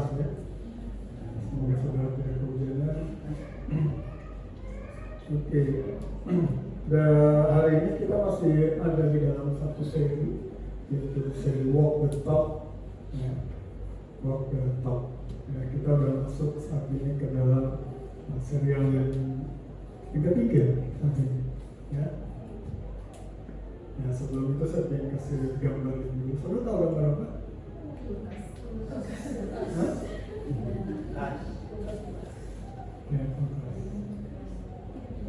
kulkas ya. Semoga saudara tidak kehujanan. Oke. Dan hari ini kita masih ada di dalam satu seri, yaitu seri Walk the Talk. Ya. Walk the Talk. Ya, kita sudah masuk saat ini ke dalam serial yang ketiga saat ini. Ya. Ya, sebelum itu saya ingin kasih gambar dulu. Saudara tahu gambar apa? Hah? Ya,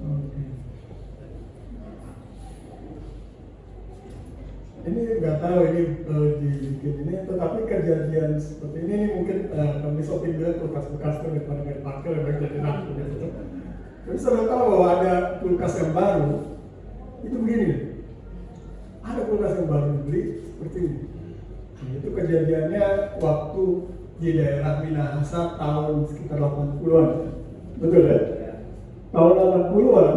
oke. Ini nggak tahu ini dibikin ini, tetapi kejadian seperti ini mungkin kami shopping bilang kulkas bekas itu daripada nggak dipakai lebih jadi nak gitu. Tapi saudara tahu bahwa ada kulkas yang baru itu begini. Ada kulkas yang baru dibeli seperti ini. Nah, itu kejadiannya waktu di daerah Minahasa tahun sekitar 80-an. Betul ya? Tahun 80-an,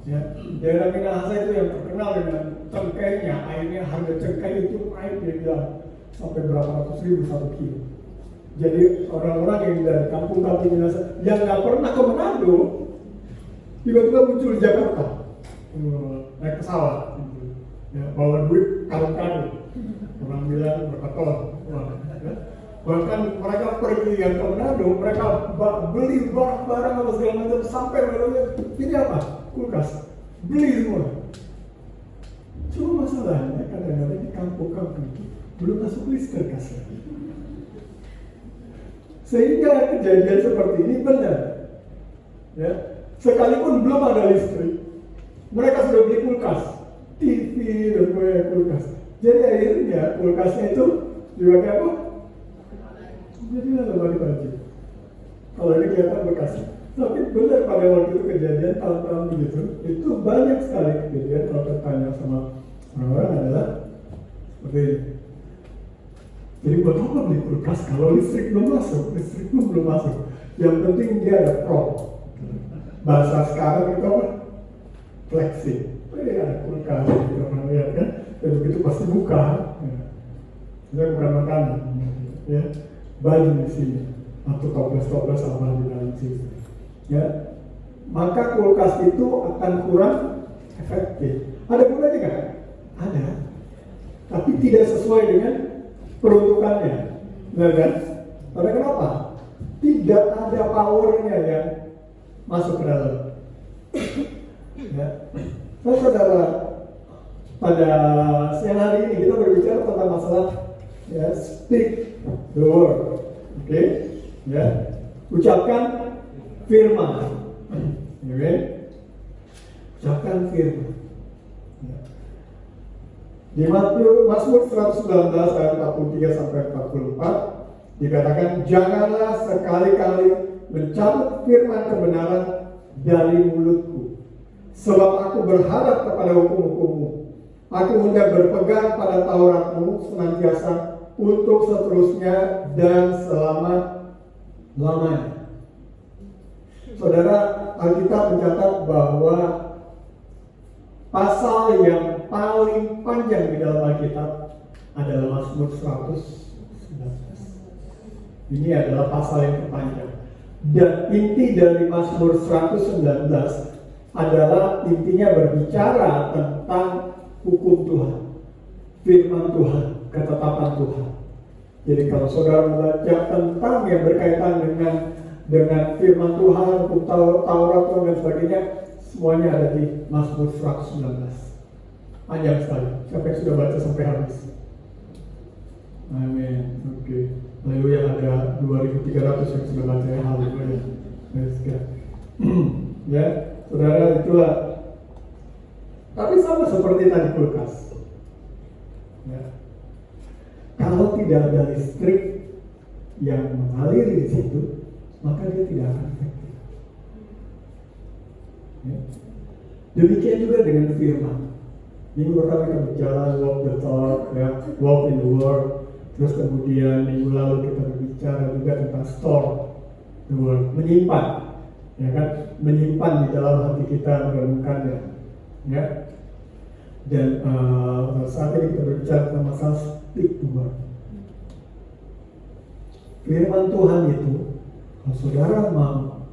ya, daerah Minahasa itu yang terkenal dengan cengkehnya, airnya harga cengkeh itu naik dia sampai berapa ratus ribu satu kilo. Jadi orang-orang yang dari kampung-kampung Minahasa yang nggak pernah ke Manado, tiba-tiba muncul di Jakarta, naik pesawat, ya, bawa duit karung-karung, orang bilang berapa ton, ya. Bahkan mereka pergi yang ke Manado, mereka beli barang-barang apa segala macam sampai mereka ini apa? Kulkas, beli semua. Cuma masalahnya kadang-kadang di kampung-kampung itu belum masuk listrik kasar. Sehingga kejadian seperti ini benar. Ya, sekalipun belum ada listrik, mereka sudah beli kulkas, TV dan sebagainya kulkas. Jadi akhirnya kulkasnya itu dipakai apa? Jadi lemari baju. Kalau ini kelihatan bekasnya. Tapi benar pada waktu itu kejadian tahun-tahun begitu, itu banyak sekali kejadian kalau kita tanya sama orang-orang adalah seperti ini. Jadi buat apa beli kulkas kalau listrik belum masuk? Listrik pun belum masuk. Yang penting dia ada prop. Bahasa sekarang itu apa? Fleksi. Ada kulkas, gitu, orang lihat kan? Dan begitu pasti buka. Ini bukan makanan. Ya. Baju di sini atau toples-toples sama di dalam sini, ya, maka kulkas itu akan kurang efektif. Ada gunanya kan? Ada, tapi tidak sesuai dengan peruntukannya, benar kan? Karena kenapa? Tidak ada powernya yang masuk ke dalam. Ya, saudara, pada siang hari ini kita berbicara tentang masalah ya, speak the word, oke? Ya, ucapkan firman, oke? Ucapkan firman. Ya. Di Mazmur 119 ayat 43 sampai 44 dikatakan, janganlah sekali-kali mencabut firman kebenaran dari mulutku, sebab aku berharap kepada hukum-hukummu. Aku hendak berpegang pada Tauratmu senantiasa untuk seterusnya dan selama-lamanya. Saudara, Alkitab mencatat bahwa pasal yang paling panjang di dalam Alkitab adalah Mazmur 119. Ini adalah pasal yang terpanjang. Dan inti dari Mazmur 119 adalah intinya berbicara tentang hukum Tuhan, firman Tuhan, ketetapan Tuhan. Jadi kalau saudara membaca tentang yang berkaitan dengan firman Tuhan, hukum Taurat dan sebagainya, semuanya ada di Mazmur 119. Panjang sekali. Siapa yang sudah baca sampai habis? Amin. Oke. Haleluya, ada 2.300 yang sudah baca ya. Haleluya. Ya, saudara, itulah. Tapi sama seperti tadi kulkas. Ya. Kalau tidak ada listrik yang mengalir di situ, maka dia tidak akan efektif. Ya. Demikian juga dengan firman. Minggu pertama kita berjalan walk the talk, ya, walk in the word. Terus kemudian minggu lalu kita berbicara juga tentang store the word, menyimpan, ya kan, menyimpan di dalam hati kita, merenungkannya, ya. Dan saat ini kita berbicara tentang masalah speak the word. firman Tuhan itu, kalau saudara mau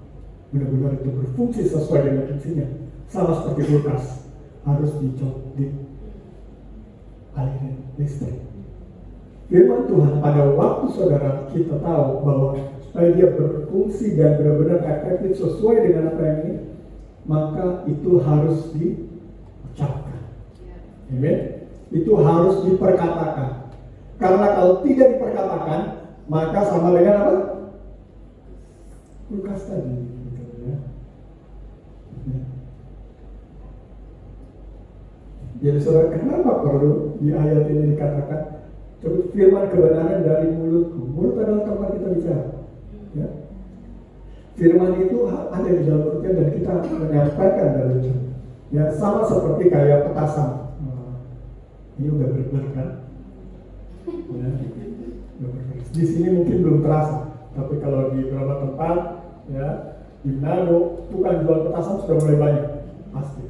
benar-benar itu berfungsi sesuai dengan fungsinya, sama seperti kulkas, harus aliran listrik. Firman Tuhan pada waktu saudara kita tahu bahwa supaya dia berfungsi dan benar-benar efektif sesuai dengan apa yang ini, maka itu harus diucapkan. Amen. Itu harus diperkatakan. Karena kalau tidak diperkatakan, maka sama dengan apa? Kulkas tadi. Ya. Jadi saudara, kenapa perlu di ayat ini dikatakan firman kebenaran dari mulutku? Mulut adalah tempat kita bicara. Ya. Firman itu ada di dalam mulutnya dan kita menyampaikan dari itu. Ya, sama seperti kayak petasan. Ini udah berbenar kan? Ya. Di sini mungkin belum terasa, tapi kalau di beberapa tempat, ya, di Manado, tukang jual petasan sudah mulai banyak, pasti.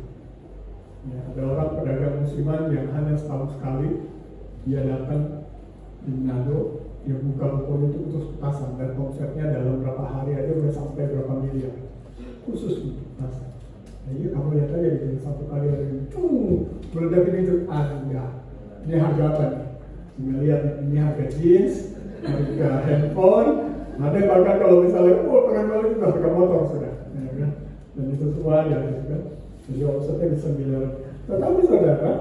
Ya, ada orang pedagang musiman yang hanya setahun sekali dia datang di Manado, dia buka rukonya itu khusus petasan dan konsepnya dalam berapa hari aja udah sampai berapa miliar khusus untuk petasan. Nah, iya kamu lihat aja gitu, satu kali ada yang meledak itu, enggak. Ini harga apa nih? Lihat ini harga jeans, harga handphone, ada bahkan kalau misalnya keren banget itu harga motor sudah, ya kan? Dan itu semua ada gitu kan. Jadi omsetnya bisa miliar. Tetapi saudara,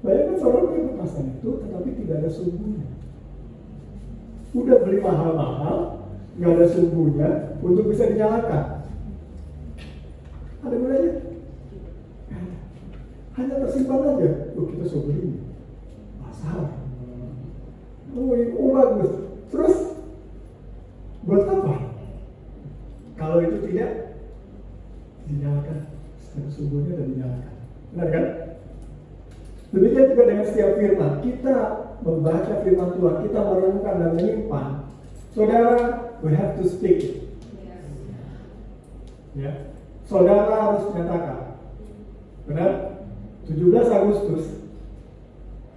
bayangkan saudara punya petasan itu, tetapi tidak ada sumbunya. Udah beli mahal-mahal, nggak ada sumbunya untuk bisa dinyalakan. Ada gunanya? Hanya tersimpan aja. Kita sumbu ini, pasar. Bagus. Terus buat apa? Kalau itu tidak dinyalakan, sumbunya dan dinyalakan. Benar kan? Demikian juga dengan setiap firman. Kita membaca firman Tuhan, kita merenungkan dan menyimpan. Saudara, we have to speak. Ya. Saudara harus menyatakan. Benar? 17 Agustus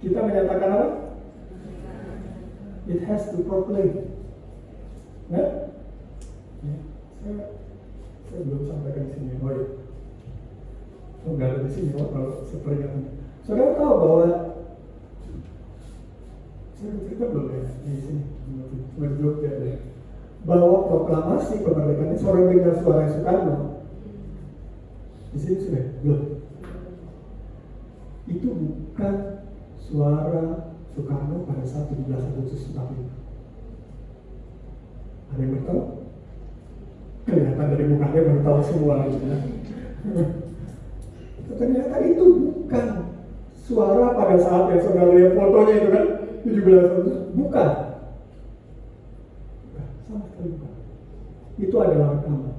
kita menyatakan apa? It has to proclaim. Ya? Ya. Saya belum sampaikan di sini. Oh iya. Nggak ada di sini kalau seperingatan. Saudara tahu bahwa saya cerita belum ya di sini menurut ya, bahwa proklamasi kemerdekaan ini seorang dengar suara Soekarno di sini sudah belum. Itu bukan suara Soekarno pada saat 17 Agustus 45. Ada yang bertahu? Kelihatan dari mukanya bertahu semua gitu ya. Ternyata itu bukan suara pada saat yang saudara lihat fotonya itu kan 17 Agustus, bukan. Sama sekali bukan. Itu adalah rekaman.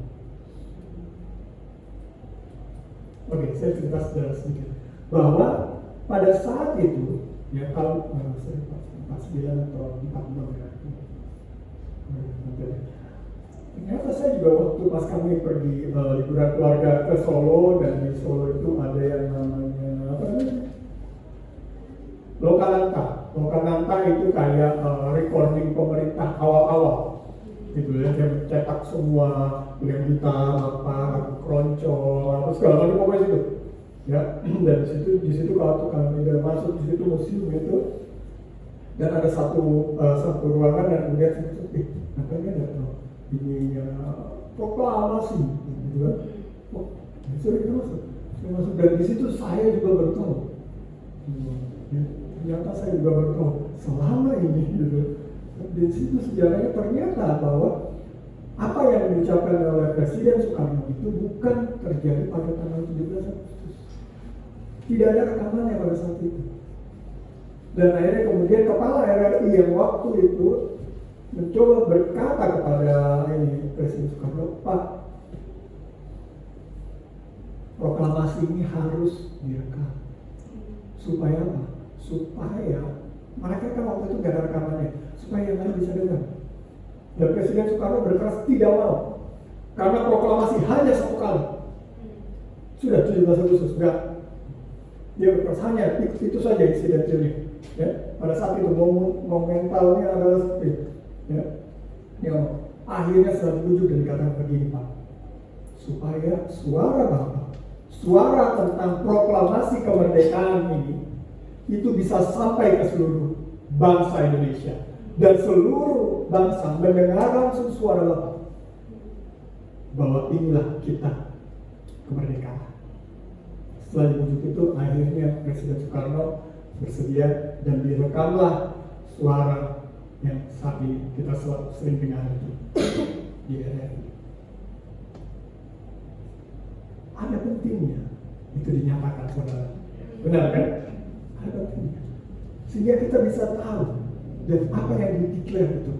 Oke, saya cerita sejarah sedikit bahwa pada saat itu ya tahun 49 atau 46 ya. Ternyata saya juga waktu pas kami pergi liburan keluarga ke Solo, dan di Solo itu ada yang namanya apa namanya? Lokananta itu kayak recording pemerintah awal-awal. Gitu ya, dia mencetak semua yang hitam, apa, keroncong, apa segala macam pokoknya itu. Ya, dan di situ kalau kami udah masuk di situ museum itu, dan ada satu ruangan dan kemudian katanya ada ini proklamasi, gitu kan? Oh, kita masuk. Saya masuk dan di situ saya juga baru tahu. Ternyata saya juga baru tahu selama ini, gitu. Di situ sejarahnya ternyata bahwa apa yang diucapkan oleh Presiden Soekarno itu bukan terjadi pada tanggal 17 Agustus. Tidak ada rekamannya pada saat itu. Dan akhirnya kemudian kepala RRI yang waktu itu mencoba berkata kepada ini Presiden Soekarno, Pak, proklamasi ini harus direkam. Supaya apa? Supaya mereka kan waktu itu gak ada rekamannya, supaya yang lain bisa dengar. Dan Presiden Soekarno berkeras tidak mau, karena proklamasi hanya satu kali. Sudah 17 Agustus, enggak. Dia berkeras hanya itu saja insidentilnya. Ya, pada saat itu momentalnya adalah seperti itu. Ya. yang akhirnya setelah diujuk dan dikatakan begini Pak, supaya suara Bapak, suara tentang proklamasi kemerdekaan ini itu bisa sampai ke seluruh bangsa Indonesia dan seluruh bangsa mendengar langsung suara Bapak bahwa inilah kita kemerdekaan. Setelah diujuk itu akhirnya Presiden Soekarno bersedia dan direkamlah suara yang saat ini kita sering dengar itu di RRI. Ada pentingnya itu dinyatakan, saudara. Benar kan? Ada pentingnya. Sehingga kita bisa tahu dan apa yang dideklar itu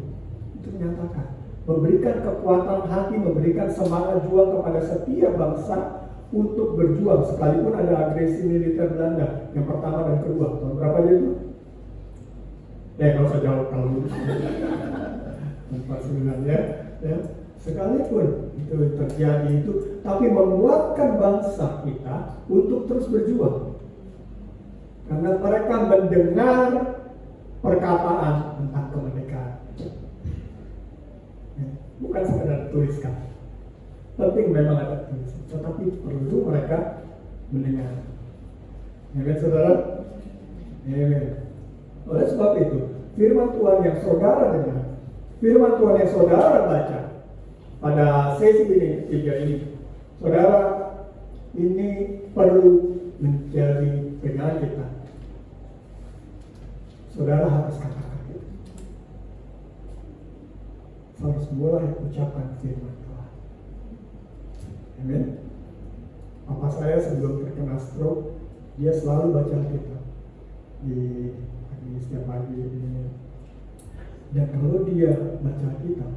menyatakan, memberikan kekuatan hati, memberikan semangat juang kepada setiap bangsa untuk berjuang sekalipun ada agresi militer Belanda yang pertama dan kedua. Tahun berapa aja itu? Kalau saya jawab kalau 49 ya. Sekalipun itu terjadi itu, tapi menguatkan bangsa kita untuk terus berjuang. Karena mereka mendengar perkataan tentang kemerdekaan. Bukan sekedar tuliskan. Penting memang ada tulisan, tetapi perlu mereka mendengar. Ya, saudara? Ya. Oleh sebab itu, firman Tuhan yang saudara dengar, firman Tuhan yang saudara baca pada sesi ini ketiga ini, saudara, ini perlu menjadi pegangan kita. Saudara harus katakan itu. Harus mulai ucapkan firman Tuhan. Amin. Papa saya sebelum terkena stroke, dia selalu baca Alkitab di setiap pagi ini. Dan kalau dia baca Alkitab,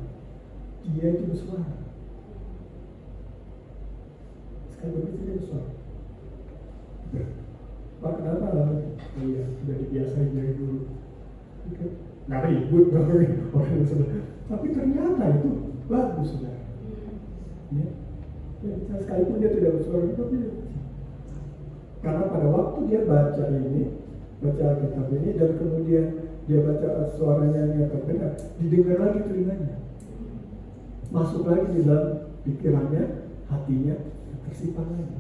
dia itu bersuara. Sekali begitu dia bersuara. Pak, kenapa? Iya, sudah dibiasain dari dulu. Nggak ribut orang saudara. Tapi ternyata itu bagus, saudara. Ya. Sekalipun dia tidak bersuara, tapi karena pada waktu dia baca Alkitab ini dan kemudian dia baca suaranya yang terdengar, didengar lagi telinganya, masuk lagi di dalam pikirannya, hatinya, tersimpan lagi.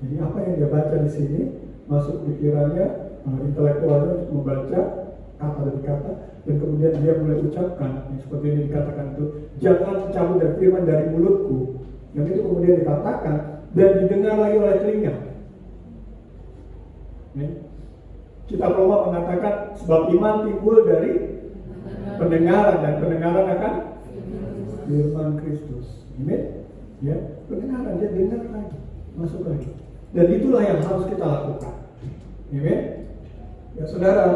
Jadi apa yang dia baca di sini masuk pikirannya, intelektualnya untuk membaca kata demi kata, dan kemudian dia mulai ucapkan yang seperti ini dikatakan itu, jangan cabut dari firman dari mulutku, yang itu kemudian dikatakan dan didengar lagi oleh telinga. Kitab Roma mengatakan sebab iman timbul dari pendengaran dan pendengaran akan firman Kristus. Amin. Ya, pendengaran dia dengar lagi, masuk lagi. Dan itulah yang harus kita lakukan. Amin. Ya, saudara,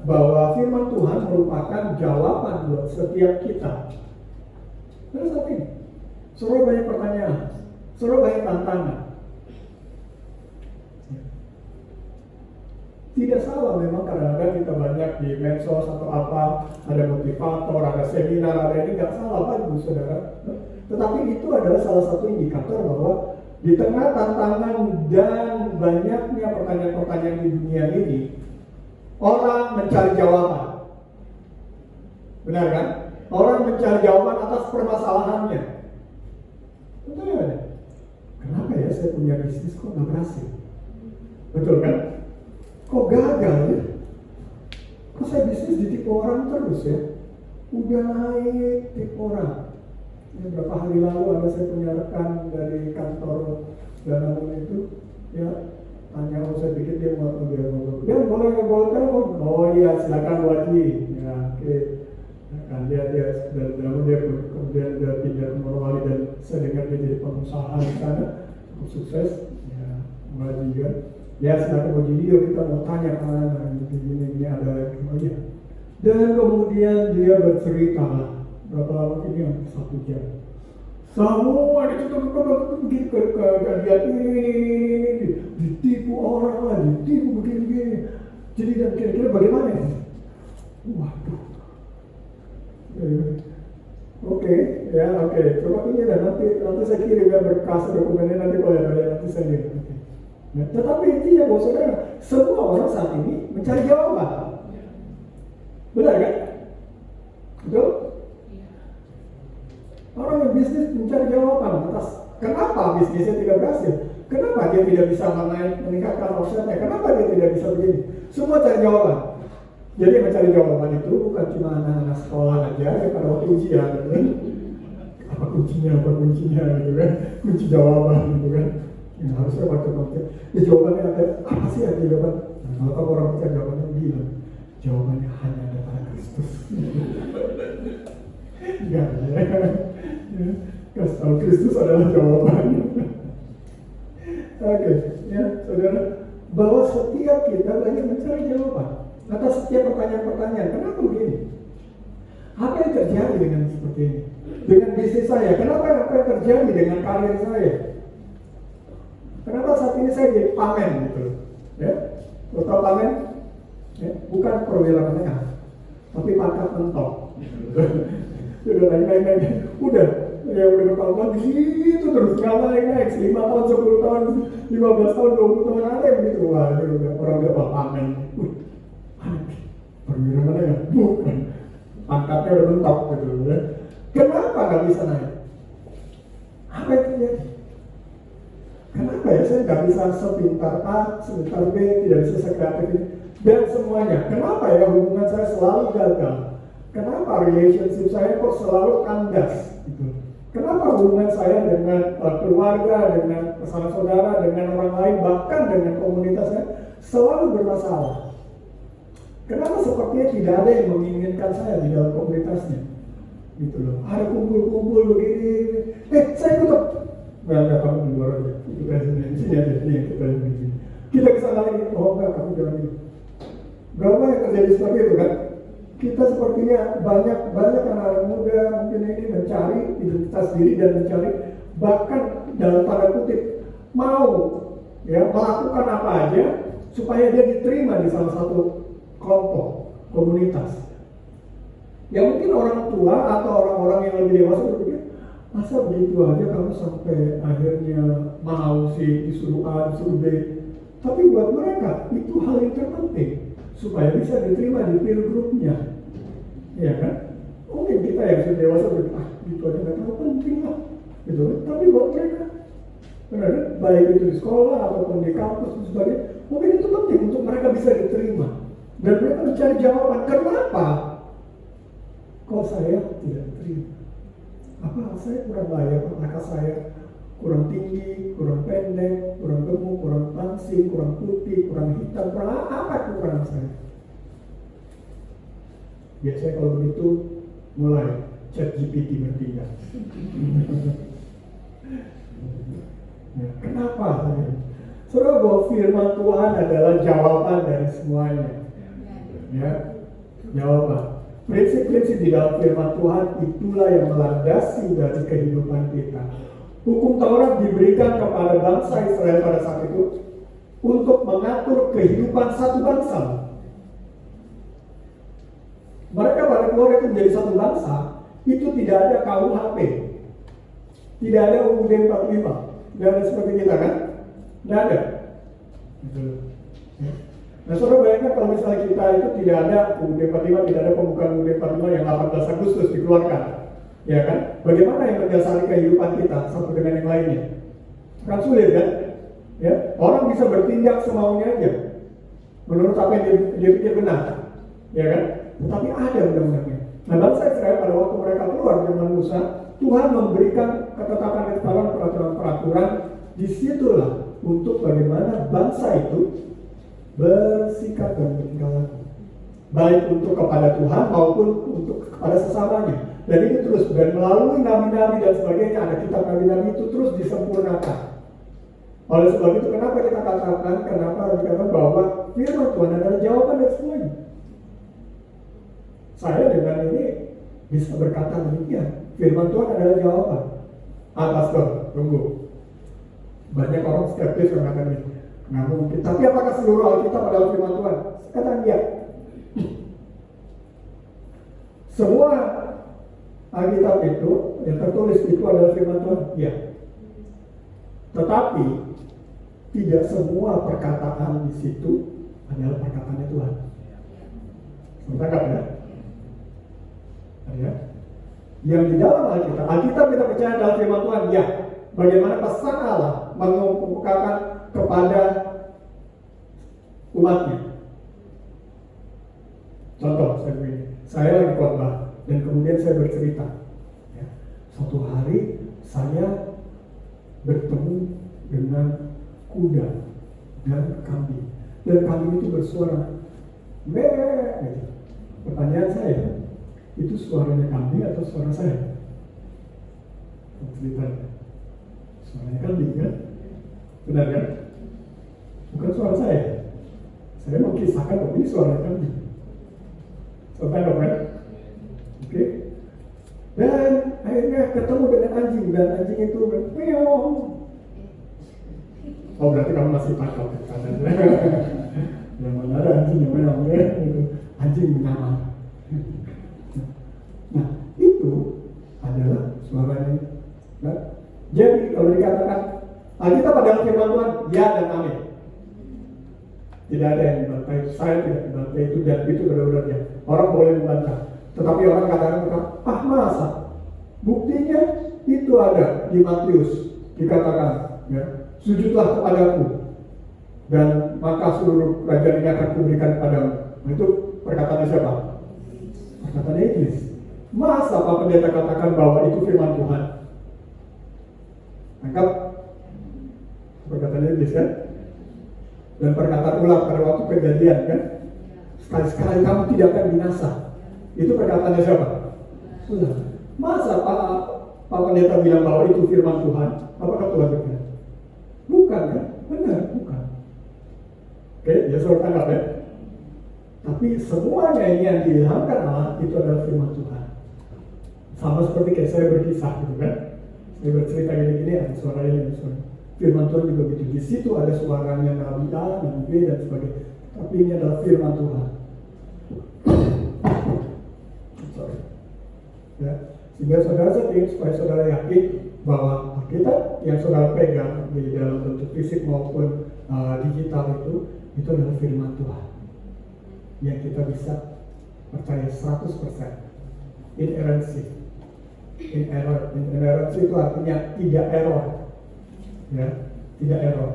bahwa firman Tuhan merupakan jawaban buat setiap kita. Pada saat ini, saudara banyak pertanyaan, saudara banyak tantangan. Tidak salah memang kadang-kadang kita banyak di medsos atau apa, ada motivator, ada seminar, ada ini, nggak salah bagus, saudara. Tetapi itu adalah salah satu indikator bahwa di tengah tantangan dan banyaknya pertanyaan-pertanyaan di dunia ini, orang mencari jawaban. Benar kan? Orang mencari jawaban atas permasalahannya. Betul ya? Kenapa ya saya punya bisnis kok nggak berhasil? Betul kan? Kok gagal ya? Kok saya bisnis ditipu orang terus ya? Udah naik tipu orang. Ya, beberapa hari lalu ada saya punya rekan dari kantor dana itu, ya tanya, saya pikir dia mau ngobrol. Dia boleh telepon? Oh iya, silakan Bu Haji. Ya, oke. Kan dia dari dalam dia kemudian dia pindah ke Morowali dan saya dengar dia jadi pengusaha di sana, cukup sukses. Ya, Bu Haji kan. Ya, silakan Bu Haji, kita mau tanya ini ada ya. Dan kemudian dia bercerita berapa lama ini, 1 jam. Semua begitu ke dia ini ditipu orang lah, ditipu begini. Jadi dan kira-kira bagaimana ini? Waduh. Oke. Coba ini dan nanti saya kirim ya berkas dokumennya nanti kalau ada nanti saya lihat. Okay. Nah, tetapi intinya bahwa saudara, semua orang saat ini mencari jawaban. Benar kan? Betul? Orang yang bisnis mencari jawaban atas kenapa bisnisnya tidak berhasil, kenapa dia tidak bisa meningkatkan omsetnya, kenapa dia tidak bisa begini. Semua cari jawaban. Jadi mencari jawaban itu bukan cuma anak-anak sekolah aja ya, pada waktu ujian gitu kan. Apa kuncinya gitu kan, kunci jawaban gitu kan. Yang harusnya waktu ya jawabannya ada, apa sih yang jawaban? Nah, kalau orang mencari jawabannya bilang jawabannya hanya ada pada Kristus. Ya, kasih tahu Kristus adalah jawabannya. Oke, ya saudara, bahwa setiap kita banyak mencari jawaban atas setiap pertanyaan-pertanyaan. Kenapa begini? Apa yang terjadi dengan seperti ini? Dengan bisnis saya, kenapa apa yang terjadi dengan karir saya? Kenapa saat ini saya jadi pamen gitu? Ya, lo tahu pamen? Ya, bukan perwira menengah, tapi pangkat mentok. Udah naik, udah bertahun-tahun di situ terus nggak naik 5 tahun, 10 tahun, 15 tahun, 20 tahun ada yang begitu. Wah, itu udah orang dia pamen. Perwira mana ya? Bukan. Pangkatnya udah mentok gitu ya. Kenapa nggak bisa naik? Apa yang terjadi? Kenapa ya saya nggak bisa sepintar A, sepintar B, tidak bisa sekreatif ini dan semuanya? Kenapa ya hubungan saya selalu gagal? Kenapa relationship saya kok selalu kandas? Gitu. Kenapa hubungan saya dengan keluarga, dengan saudara, dengan orang lain, bahkan dengan komunitas saya selalu bermasalah? Kenapa sepertinya tidak ada yang menginginkan saya di dalam komunitasnya? Gitu loh. Ada kumpul-kumpul begini. Saya ikut. Enggak, kamu di luar aja. Itu presiden. Sini aja, ini yang kita begini. Kita kesana lagi. Oh enggak, kamu jangan gitu. Berapa yang terjadi seperti itu kan? Kita sepertinya banyak anak-anak muda mungkin ini mencari identitas diri dan mencari bahkan dalam tanda kutip mau ya melakukan apa aja supaya dia diterima di salah satu kelompok komunitas. Ya mungkin orang tua atau orang-orang yang lebih dewasa berpikir, masa begitu aja kamu sampai akhirnya mau sih disuruh A, disuruh B. Tapi buat mereka itu hal yang terpenting supaya bisa diterima di peer group-nya. Ya kan? Mungkin kita yang sudah dewasa berpikir, itu aja nggak terlalu penting lah. Gitu. Tapi buat mereka, benar, baik itu di sekolah ataupun di kampus dan sebagainya, mungkin itu penting untuk mereka bisa diterima. Dan mereka mencari jawaban, kenapa kok saya tidak diterima? Apa saya kurang layak? Apakah saya kurang tinggi, kurang pendek, kurang gemuk, kurang langsing, kurang putih, kurang hitam? Apa kekurangan saya? Biasanya kalau begitu mulai ChatGPT bertindak. Ya, kenapa? Saudara, bahwa firman Tuhan adalah jawaban dari semuanya. Ya, jawaban. Prinsip-prinsip di dalam firman Tuhan itulah yang melandasi dari kehidupan kita. Hukum Taurat diberikan kepada bangsa Israel pada saat itu untuk mengatur kehidupan satu bangsa. Mereka pada keluar itu menjadi satu bangsa, itu tidak ada KUHP, tidak ada UUD 45, tidak ada seperti kita kan? Tidak ada. Nah, saudara bayangkan kalau misalnya kita itu tidak ada UUD 45, tidak ada pembukaan UUD 45 yang 18 Agustus dikeluarkan, ya kan? Bagaimana yang mendasari kehidupan kita satu dengan yang lainnya? Kan sulit kan? Ya, orang bisa bertindak semaunya aja, menurut apa yang dia pikir benar, ya kan? Tetapi ada undang-undangnya. Nah, bangsa Israel pada waktu mereka keluar zaman Musa, Tuhan memberikan ketetapan-ketetapan, peraturan-peraturan. Disitulah untuk bagaimana bangsa itu bersikap dan bertingkah laku, baik untuk kepada Tuhan maupun untuk kepada sesamanya. Dan itu terus, dan melalui nabi-nabi dan sebagainya, ada kitab nabi-nabi itu terus disempurnakan. Oleh sebab itu, kenapa kita katakan, dikatakan bahwa firman Tuhan adalah jawaban dari semuanya. Saya dengan ini bisa berkata demikian, firman Tuhan adalah jawaban. Pastor, tunggu. Banyak orang skeptis mengatakan ini, nggak mungkin. Tapi apakah seluruh Alkitab adalah firman Tuhan? Katakan ya. Semua Alkitab itu yang tertulis itu adalah firman Tuhan, ya. Tetapi tidak semua perkataan di situ adalah perkataan Tuhan. Sebentar ya? Ya. Yang di dalam Alkitab kita percaya dalam firman Tuhan, ya. Bagaimana pesan Allah mengemukakan kepada umatnya. Contoh, saya lagi khotbah dan kemudian saya bercerita. Ya, suatu hari saya bertemu dengan kuda dan kambing. Dan kambing itu bersuara meh. Pertanyaan saya, itu suaranya kambing atau suara saya? Ceritanya, suaranya kambing kan? Benar kan? Bukan suara saya. Saya mau kisahkan bahwa ini suara kambing. Sobat kan? Oke. Dan akhirnya ketemu dengan anjing dan anjing itu meong. Oh, berarti kamu masih takut kan? Yang mana ada anjing yang meong ya? Anjing menyamar. Nah, itu adalah suaranya. Nah, jadi kalau dikatakan kita pada firman Tuhan, ya dan amin. Tidak ada yang membantah, saya tidak membantah itu dan itu benar-benarnya. Orang boleh membantah, tetapi orang kadang-kadang, masa? Buktinya itu ada di Matius, dikatakan, ya, sujudlah kepadaku dan maka seluruh kerajaan ini akan kuberikan kepadamu. Nah, itu perkataan siapa? Perkataan Iblis. Masa Pak Pendeta katakan bahwa itu firman Tuhan? Anggap perkataan Iblis kan? Dan perkataan ulang pada waktu kejadian kan, sekali-sekali kamu tidak akan binasa. Itu perkataannya siapa? Ulang. Masa Pak Pendeta bilang bahwa itu firman Tuhan? Apakah Tuhan benar? Bukan kan? Benar, bukan. Oke, ya suruh tangkap ya. Tapi semuanya ini yang diilhamkan Allah itu adalah firman Tuhan. Sama seperti kayak saya berkisah gitu kan. Saya bercerita gini-gini, ada suaranya, ada suara. Firman Tuhan juga begitu. Di situ ada suaranya Nabi A, Nabi B dan sebagainya. Tapi ini adalah firman Tuhan. Sorry. Ya. Sehingga saudara ingin supaya saudara yakin bahwa Alkitab yang saudara pegang di dalam bentuk fisik maupun digital itu adalah firman Tuhan. Yang kita bisa percaya 100%. Inerrancy. Inerrancy itu artinya tidak error. Ya, tidak error.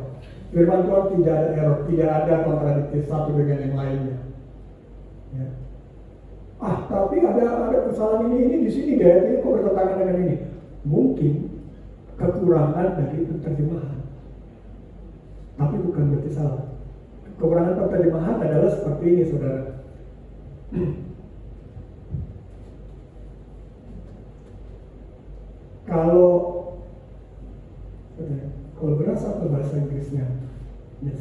Firman Tuhan tidak ada error, tidak ada kontradiktif satu dengan yang lainnya. Ya. Tapi ada kesalahan ini di sini gaya ini kok bertentangan dengan ini. Mungkin kekurangan dari penerjemahan. Tapi bukan berarti salah. Kekurangan penerjemahan adalah seperti ini, saudara. Kalau berasal ke bahasa Inggrisnya, yes,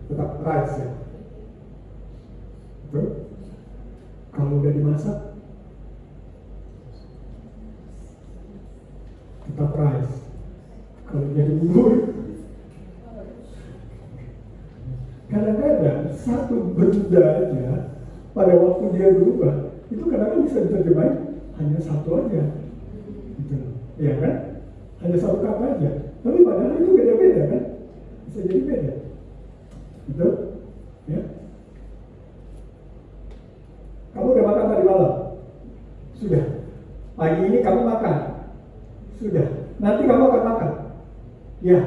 tetap rice ya, betul? Kalau udah dimasak, tetap rice. Kalau jadi bubur, kadang-kadang satu benda aja pada waktu dia berubah, itu kadang-kadang bisa diterjemahin hanya satu aja. Iya kan? Hanya satu kata aja. Tapi padahal itu beda-beda kan? Bisa jadi beda. Betul? Ya. Kamu udah makan tadi malam? Sudah. Pagi ini kamu makan? Sudah. Nanti kamu akan makan? Ya.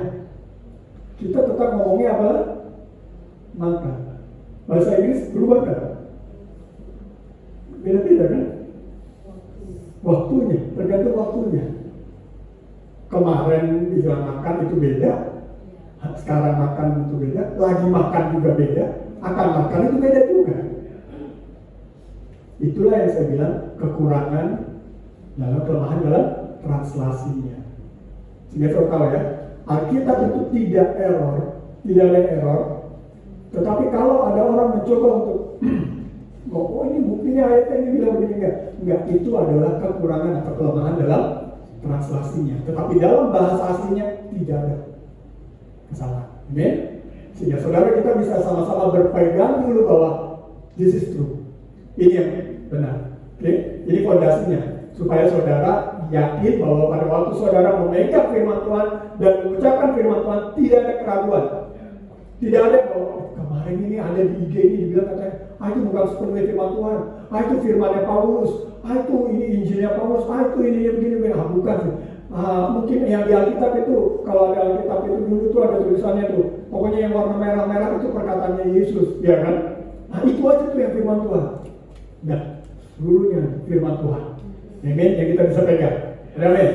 Kita tetap ngomongnya apa? Makan. Bahasa Inggris berubah kan? Beda-beda kan? Waktunya, tergantung waktunya. Kemarin bilang makan itu beda, sekarang makan itu beda, lagi makan juga beda, akan makan itu beda juga. Itulah yang saya bilang kekurangan dalam kelemahan dalam translasinya. Sehingga saya tahu ya, Alkitab itu tidak error, tidak ada error. Tetapi kalau ada orang mencoba untuk ini buktinya ayatnya ini bilang begini, enggak, itu adalah kekurangan atau kelemahan dalam translasinya. Tetapi dalam bahasa aslinya tidak ada kesalahan. Amin. Sehingga saudara kita bisa sama-sama berpegang dulu bahwa this is true. Ini yang benar. Oke, ini fondasinya supaya saudara yakin bahwa pada waktu saudara memegang firman Tuhan dan mengucapkan firman Tuhan tidak ada keraguan. Tidak ada bahwa kemarin ini ada di IG ini dibilang katanya, itu bukan sepenuhnya firman Tuhan, itu firmannya Paulus, itu ini Injilnya Paulus, itu ini begini. Bukan. Mungkin yang di Alkitab itu, kalau ada Alkitab itu dulu tuh ada tulisannya tuh, pokoknya yang warna merah-merah itu perkataannya Yesus, ya kan? Itu aja tuh yang firman Tuhan. Nah, gurunya firman Tuhan. Amin, yang kita bisa pegang. Amin.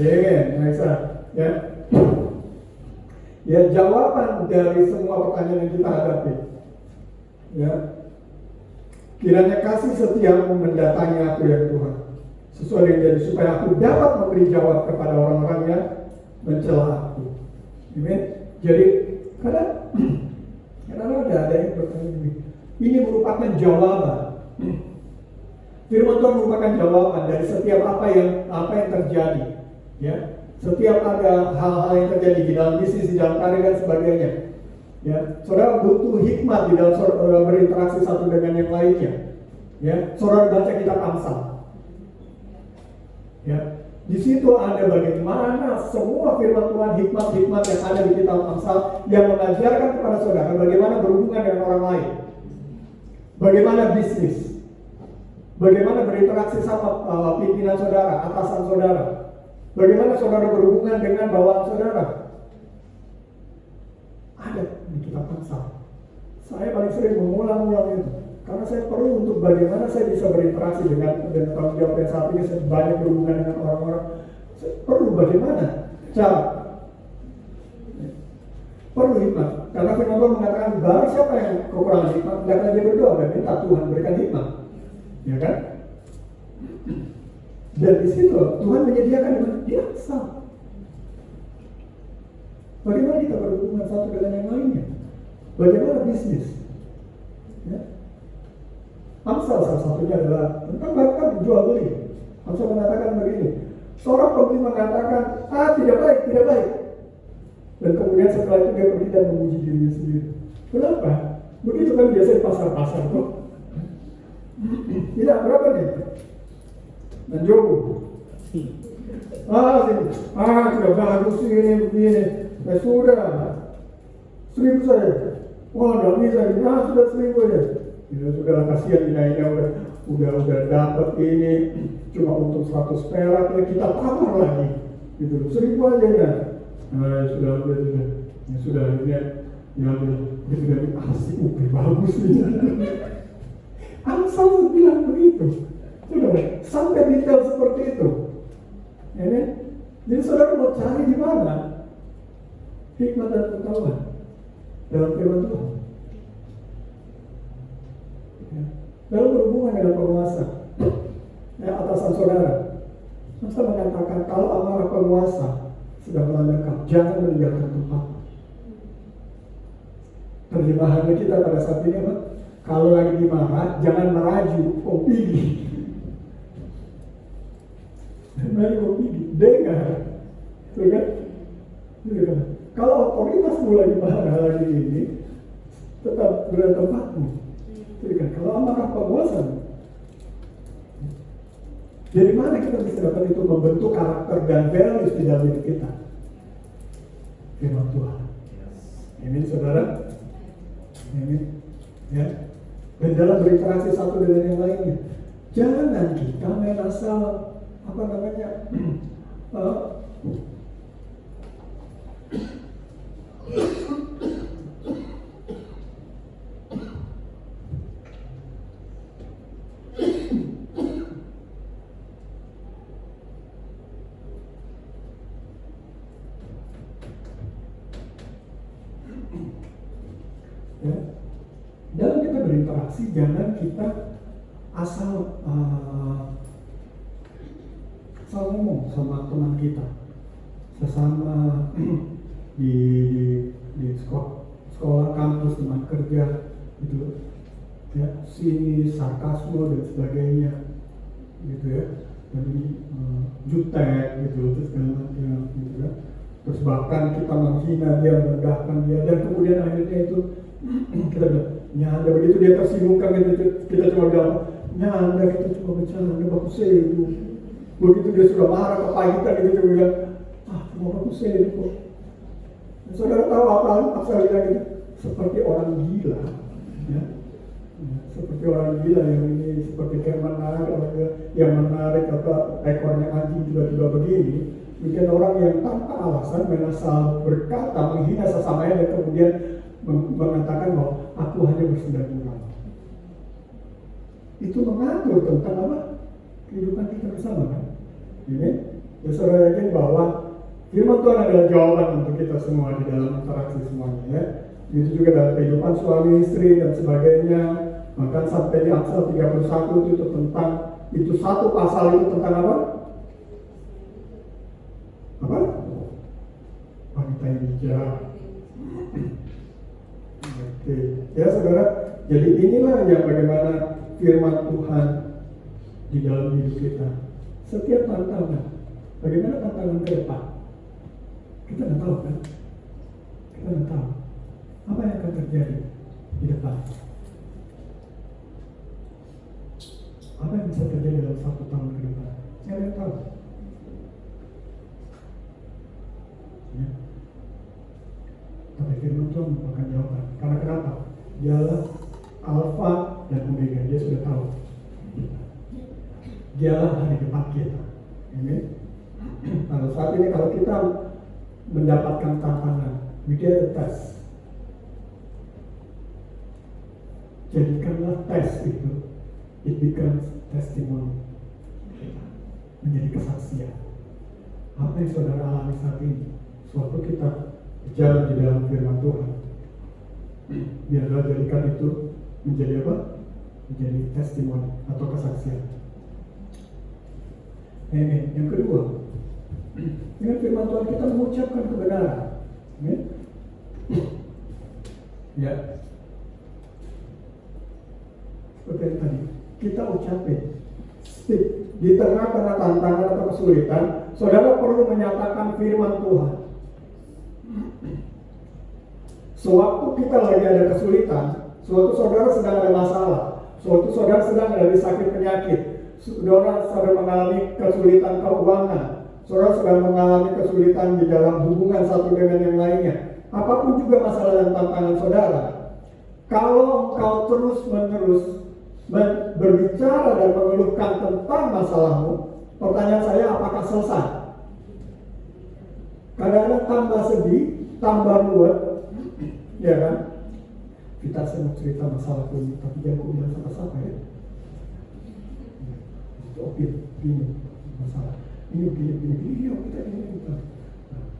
Amin. Bisa, ya. Ya, jawaban dari semua pertanyaan yang kita hadapi, ya, kiranya kasih setiamu mendatangi aku ya Tuhan, sesuai yang jadi supaya aku dapat memberi jawab kepada orang-orang yang mencela aku. Amin. Jadi kadang ada yang bertanya begini, ini merupakan jawaban. Firman Tuhan merupakan jawaban dari setiap apa yang terjadi, ya. Setiap ada hal-hal yang terjadi di dalam bisnis, di dalam karir dan sebagainya, ya, saudara butuh hikmat di dalam saudara berinteraksi satu dengan yang lainnya, ya. Saudara baca kitab Amsal, ya. Di situ ada bagaimana semua firman Tuhan, hikmat-hikmat yang ada di kitab Amsal yang mengajarkan kepada saudara bagaimana berhubungan dengan orang lain, bagaimana bisnis, bagaimana berinteraksi sama pimpinan saudara, atasan saudara. Bagaimana saudara berhubungan dengan bawaan saudara? Ada di kitab Amsal. Saya paling sering mengulang-ulang itu, karena saya perlu untuk bagaimana saya bisa berinteraksi dengan tanggung jawab yang saat ini saya banyak berhubungan dengan orang-orang. Saya perlu bagaimana cara? Perlu hikmat, karena firman Tuhan mengatakan barang siapa yang kekurangan hikmat, hendaknya dia berdoa dan minta Tuhan berikan hikmat, ya kan? Dan di situ Tuhan menyediakan di Amsal. Bagaimana kita berhubungan satu dengan yang lainnya? Bagaimana bisnis? Ya. Amsal salah satunya adalah tentang bahkan jual beli. Amsal mengatakan begini, seorang pembeli mengatakan, tidak baik. Dan kemudian setelah itu dia pergi dan memuji dirinya sendiri. Kenapa? Begitu kan biasa di pasar-pasar kok. Tidak, berapa nih? Dan Jogo, sudah bagus ini begini, sudah 1.000 saja. Tidak bisa, sudah 1.000 aja. Ya sudah, kasihan ini udah dapat ini cuma untuk 100 perak, ya kita tamar lagi, gitu. 1.000 aja ya. Sudah lihat, ya sudah asik, bagus ini. Amsal bilang begitu. Sudah, sampai detail seperti itu. Ya, kan? Jadi saudara mau cari di mana hikmat dan pengetahuan dalam firman Tuhan. Ya. Dalam berhubungan dengan penguasa, ya, atasan saudara, Amsal mengatakan kalau amarah penguasa sudah melanda kamu, jangan meninggalkan tempat. Terjemahannya kita pada saat ini apa? Kalau lagi dimarah, jangan meraju, pergi. Mari pergi, dengar, kan? Kalau otoritas mulai dimarah lagi ini, tetap berada tempatmu. Kan? Kalau amarah penguasa, dari mana kita bisa dapat itu membentuk karakter dan values di dalam diri kita? Firman Tuhan. Ini saudara, ini, ya. Dan dalam berinteraksi satu dengan yang lainnya, jangan kita main asal apa namanya ya. Dalam kita berinteraksi, jangan kita asal ngomong sama teman kita, sesama di sekolah, kampus, teman kerja, gitu, ya, sini sarkasme dan sebagainya, gitu ya, jadi jutek, gitu, terus segala macam, gitu ya. Terus bahkan kita menghina dia, merendahkan dia, dan kemudian akhirnya itu kita bilang, nyanda, begitu dia tersinggungkan, kita cuma bilang, nyanda, kita cuma bercanda, bagus itu. Begitu dia sudah marah kepahitan, kita bilang, cuma bagus itu kok. Saudara tahu apa Amsal bilang gitu? seperti orang gila, ya. Seperti orang gila yang ini seperti kayak menarik atau ekornya anjing tiba-tiba begini, bikin orang yang tanpa alasan merasa berkata menghina sesamanya dan kemudian mengatakan bahwa aku hanya bersandar gurau. Itu mengatur tentang apa? Kehidupan kita bersama, kan? Ini, ya saudara yakin bahwa firman Tuhan adalah jawaban untuk kita semua di dalam interaksi semuanya, ya. Itu juga dalam kehidupan suami istri dan sebagainya. Bahkan sampai di Amsal 31 itu tentang, itu satu pasal itu tentang apa? Apa? Wanita yang bijak. Oke. Ya saudara, jadi inilah yang bagaimana firman Tuhan di dalam hidup kita. Setiap tantangan, bagaimana tantangan ke depan? Kita nggak tahu, kan? Kita nggak tahu apa yang akan terjadi di depan. Apa yang bisa terjadi dalam 1 tahun ke depan? Saya tidak tahu. Ya. Tapi firman Tuhan merupakan jawaban. Karena kenapa? Dialah Alfa dan Omega. Dia sudah tahu. Dialah hari depan kita. Amin. Nah, saat ini kalau kita mendapatkan tantangan, we get a test. Jadikanlah tes itu, it becomes testimony, menjadi kesaksian. Apa yang saudara alami saat ini, suatu kita berjalan di dalam firman Tuhan, biarlah jadikan itu menjadi apa? Menjadi testimoni atau kesaksian. Amin. Yang kedua, dengan firman Tuhan kita mengucapkan kebenaran. Amin. Ya. Seperti yang tadi, kita ucapin, speak. Di tengah-tengah tantangan atau kesulitan, saudara perlu menyatakan firman Tuhan. Sewaktu kita lagi ada kesulitan, suatu saudara sedang ada masalah, suatu saudara sedang ada sakit penyakit, saudara sedang mengalami kesulitan keuangan, saudara sedang mengalami kesulitan di dalam hubungan satu dengan yang lainnya, apapun juga masalah dan tantangan saudara, kalau engkau terus-menerus berbicara dan mengeluhkan tentang masalahmu, pertanyaan saya, apakah selesai? Kadang-kadang tambah sedih, tambah ruwet, ya kan? Kita sedang cerita masalah ini, tapi jangan kau bilang siapa-siapa, ya. Oke, ini masalah. Ini begini, kita ini.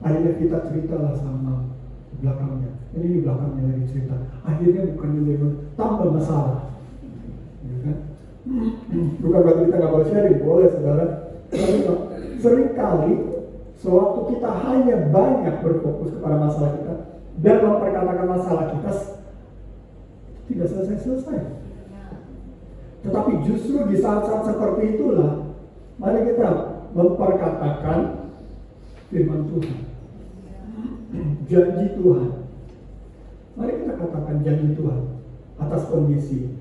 Akhirnya kita ceritalah sama belakangnya. Ini belakangnya lagi cerita. Akhirnya bukan menjadi tambah masalah. Ya kan? Bukan berarti kita nggak boleh sharing, boleh saudara. Seringkali sewaktu kita hanya banyak berfokus kepada masalah kita dan memperkatakan masalah kita, tidak selesai-selesai. Tetapi justru di saat-saat seperti itulah, mari kita memperkatakan firman Tuhan, janji Tuhan. Mari kita katakan janji Tuhan atas kondisi.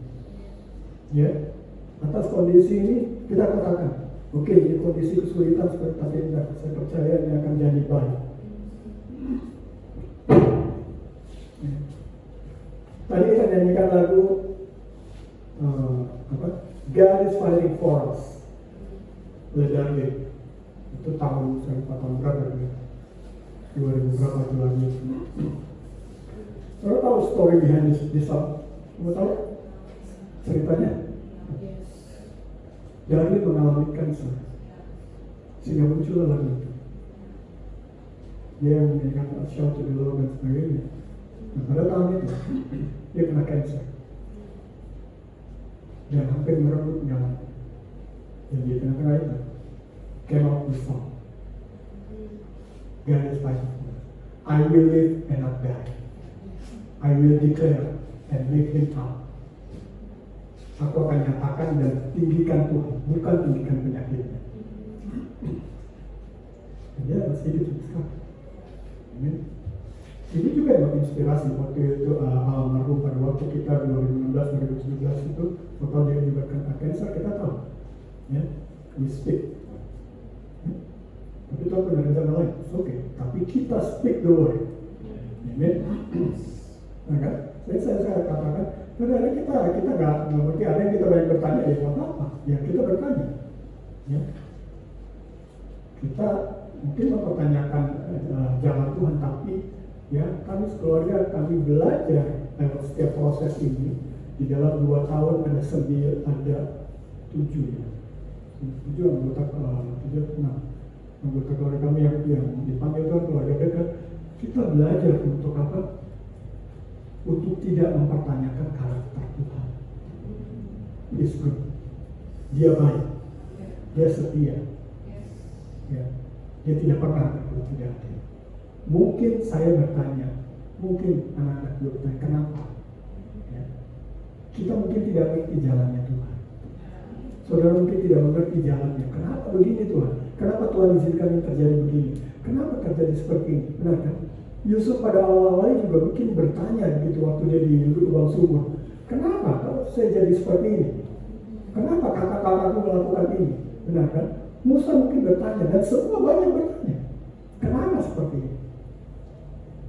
Ya, atas kondisi ini kita katakan, oke, ini kondisi kesulitan seperti tadi, saya percaya ini akan jadi baik. Tadi kita nyanyikan lagu God is fighting for us, oleh David. Itu tahun berapa ya? 2000 berapa itu lagi? Saudara tahu story behind this song? Kamu tahu ceritanya? David mengalami kanker, sehingga muncul lagu itu. Dia menyanyikan shout to the Lord dan sebagainya. Nah, pada tahun itu dia kena kanker dan hampir merenggut nyawa. Dan di tengah-tengah itu came out with song, God is fighting for us. I will live and not die. I will declare and lift him up. Aku akan nyatakan dan tinggikan Tuhan, bukan tinggikan penyakitnya. Dia masih hidup sekarang. Amin. Ini juga yang menginspirasi waktu itu almarhum pada waktu kita 2016-2017 itu, total dia juga kena kanker, kita tahu. Ya, we speak. Tapi Tuhan benar-benar lain, oke. Tapi kita speak the word. Amin. Nah, kan? Saya katakan, kadang-kadang kita nggak ngerti, ada yang kita banyak bertanya, ya nggak apa-apa, ya kita bertanya, ya. Kita mungkin mempertanyakan jalan Tuhan, tapi ya kami sekeluarga kami belajar lewat setiap proses ini. Di dalam 2 tahun ada 7 ya. 7 anggota 6 anggota keluarga kami yang dipanggil Tuhan keluarga dekat. Kita belajar untuk apa? Untuk tidak mempertanyakan karakter Tuhan. He's good. Dia baik. Dia setia. Ya. Dia tidak pernah berbuat tidak adil. Mungkin saya bertanya, mungkin anak-anak juga bertanya, kenapa? Ya. Kita mungkin tidak mengerti jalannya Tuhan. Saudara mungkin tidak mengerti jalannya. Kenapa begini Tuhan? Kenapa Tuhan izinkan yang terjadi begini? Kenapa terjadi seperti ini? Benar kan? Yusuf pada awal-awalnya juga mungkin bertanya gitu waktu dia di lubang sumur. Kenapa kalau saya jadi seperti ini? Kenapa kakak-kakakku melakukan ini? Benar kan? Musa mungkin bertanya dan semua banyak bertanya. Kenapa seperti ini?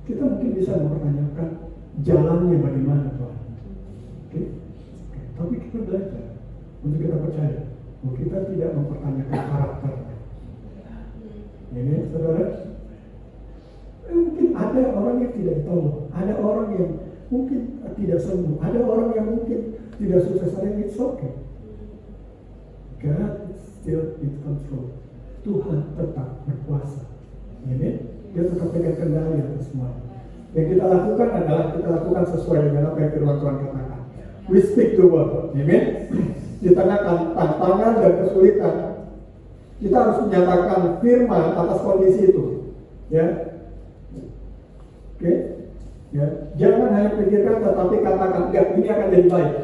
Kita mungkin bisa mempertanyakan jalannya bagaimana Tuhan. Oke? Tapi kita belajar untuk kita percaya bahwa kita tidak mempertanyakan karakternya. Ini saudara. Mungkin ada orang yang tidak ditolong, ada orang yang mungkin tidak sembuh, ada orang yang mungkin tidak sukses, ada yang it's okay. God still in control. Tuhan tetap berkuasa. Ini dia tetap pegang kendali atas semua. Yang kita lakukan adalah kita lakukan sesuai dengan apa yang firman Tuhan katakan. We speak the word. Amen. Di tengah tantangan dan kesulitan, kita harus menyatakan firman atas kondisi itu. Ya. Oke, ya, jangan hanya pikirkan tetapi katakan, enggak, ini akan jadi baik.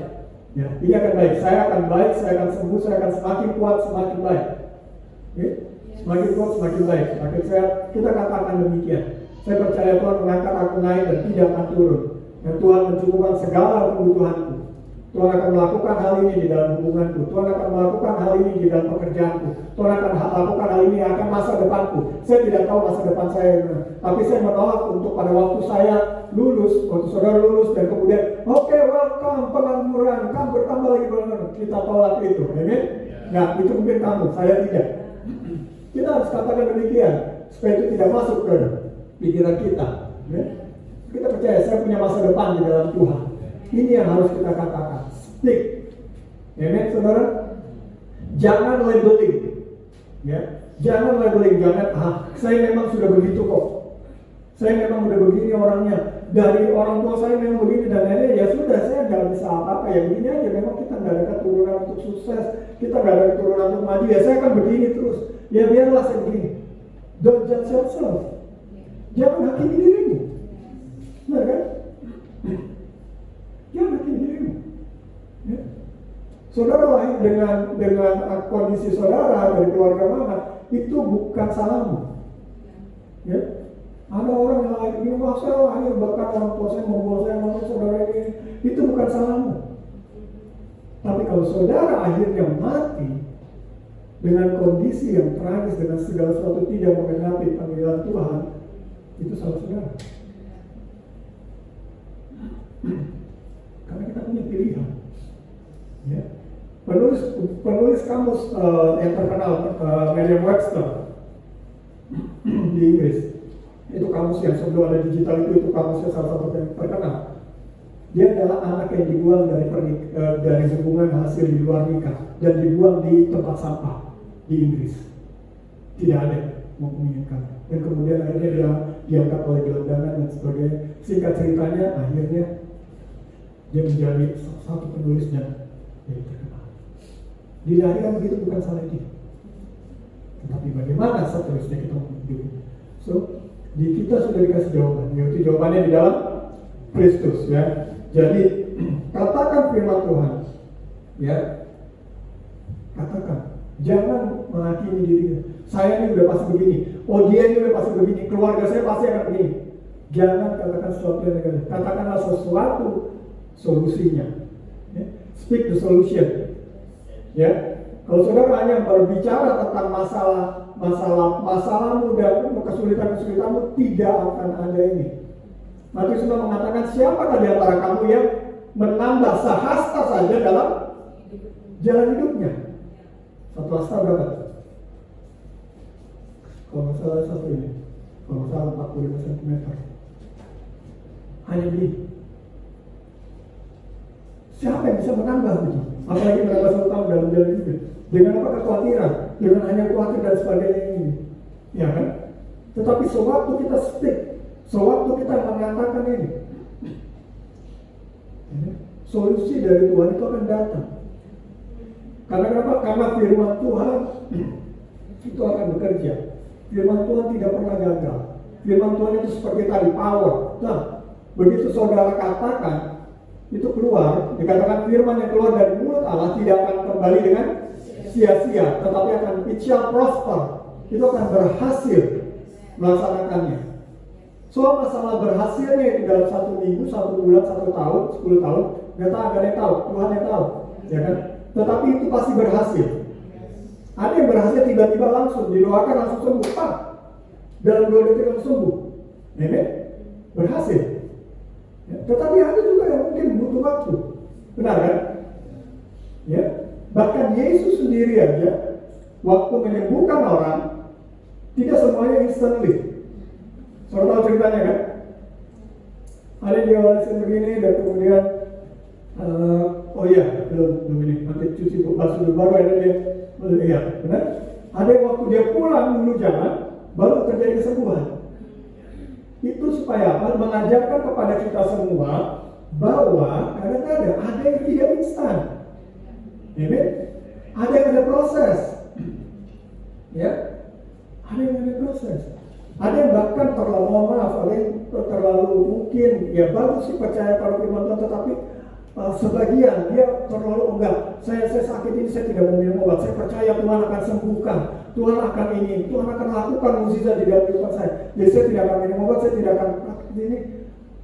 Ya, ini akan baik. Saya akan baik, saya akan sembuh, saya akan semakin kuat, semakin baik. Oke, semakin kuat, semakin baik. Semakin sehat. Kita katakan demikian. Saya percaya Tuhan mengangkat aku naik dan tidak akan turun. Dan Tuhan mencukupkan segala kebutuhanku. Tuhan akan melakukan hal ini di dalam hubunganku. Tuhan akan melakukan hal ini di dalam pekerjaanku. Tuhan akan melakukan hal ini akan masa depanku. Saya tidak tahu masa depan saya, tapi saya menolak untuk pada waktu saya lulus, waktu saudara lulus dan kemudian, oke, welcome pengangguran, kamu bertambah lagi pengangguran. Kita tolak itu, amen? Nah, itu mungkin kamu, saya tidak. Kita harus katakan demikian supaya itu tidak masuk ke pikiran kita. Ya? Kita percaya saya punya masa depan di dalam Tuhan. Ini yang harus kita katakan. Speak. Amen, saudara? Jangan labeling. Ya, jangan labeling. Jangan, saya memang sudah begitu kok. Saya memang udah begini orangnya. Dari orang tua saya memang begini dan lainnya. Ya sudah, saya nggak bisa apa-apa. Ya begini aja. Memang kita nggak ada keturunan untuk sukses. Kita nggak ada keturunan untuk maju. Ya saya akan begini terus. Ya biarlah saya begini. Don't judge yourself. Jangan hakimi dirimu. Benar kan? Jangan hakimi dirimu. Ya. Saudara lahir dengan kondisi saudara dari keluarga mana, itu bukan salahmu. Ya. Ada orang yang lahir di rumah saya lahir bahkan orang tua saya membawa saya sama saudara ini, itu bukan salahmu. Tapi kalau saudara akhirnya mati dengan kondisi yang tragis, dengan segala sesuatu tidak mengenapi panggilan Tuhan, itu salah saudara. Karena kita punya pilihan. Ya. Penulis kamus yang terkenal, Merriam-Webster di Inggris, itu kamus yang sebelum ada digital itu kamusnya salah satu yang terkenal. Dia adalah anak yang dibuang dari hubungan hasil di luar nikah dan dibuang di tempat sampah di Inggris. Tidak ada mau menginginkan. Dan kemudian akhirnya dia diangkat oleh gelandangan dan sebagainya. Singkat ceritanya, akhirnya dia menjadi satu penulis dan dia terkenal. Dilahirkan begitu bukan salah dia. Tetapi bagaimana seterusnya kita hidup? So, di kita sudah dikasih jawaban. Yaitu jawabannya di dalam Kristus, ya. Jadi katakan firman Tuhan, ya. Katakan, jangan menghakimi dirinya. Saya ini udah pasti begini. Oh, dia ini udah pasti begini. Keluarga saya pasti akan begini. Jangan katakan sesuatu yang negatif. Katakanlah sesuatu solusinya. Ya. Speak the solution. Ya. Kalau saudara hanya berbicara tentang masalahmu dan kesulitan-kesulitanmu, tidak akan ada ini. Matius 6 mengatakan, siapakah di antara kamu yang menambah sehasta saja dalam jalan hidupnya? Satu hasta berapa? Kalau nggak salah satu ini, kalau nggak salah 45 cm. Hanya beli. Siapa yang bisa menambah gitu? Apalagi menambah 1 tahun dalam jalan hidup. Dengan apa kekhawatiran? Dengan hanya khawatir dan sebagainya ini. Ya kan? Tetapi sewaktu kita stick, sewaktu kita mengatakan ini, solusi dari Tuhan itu akan datang. Karena kenapa? Karena firman Tuhan itu akan bekerja. Firman Tuhan tidak pernah gagal. Firman Tuhan itu seperti tadi power. Nah, begitu saudara katakan, itu keluar, dikatakan firman yang keluar dari mulut Allah tidak akan kembali dengan sia-sia, tetapi akan it shall prosper. Itu akan berhasil melaksanakannya. Soal masalah berhasilnya itu dalam 1 minggu, 1 bulan, 1 tahun, 10 tahun, nggak ada yang tahu, Tuhan yang tahu, ya kan? Tetapi itu pasti berhasil. Ada yang berhasil tiba-tiba langsung didoakan langsung sembuh, dalam 2 detik langsung sembuh, ini berhasil. Ya, tetapi ada juga yang mungkin butuh waktu, benar kan? Ya, bahkan Yesus sendiri aja waktu menyembuhkan orang tidak semuanya instantly. Saudara tahu ceritanya kan? Ada dia begini dan kemudian oh iya belum ini nanti cuci basuh baru ada dia iya benar. Ada waktu dia pulang dulu jalan baru terjadi kesembuhan. Itu supaya apa? Mengajarkan kepada kita semua bahwa kadang-kadang ada yang tidak instan. Ini ada yang ada proses. Ya, ada yang ada proses. Ada yang bahkan terlalu ada yang terlalu mungkin ya bagus sih percaya pada firman Tuhan, tetapi sebagian dia terlalu enggak. Saya sakit ini saya tidak mau minum obat. Saya percaya Tuhan akan sembuhkan. Tuhan akan ini, Tuhan akan lakukan mukjizat di dalam kehidupan saya. Jadi saya tidak akan minum obat, saya tidak akan ini.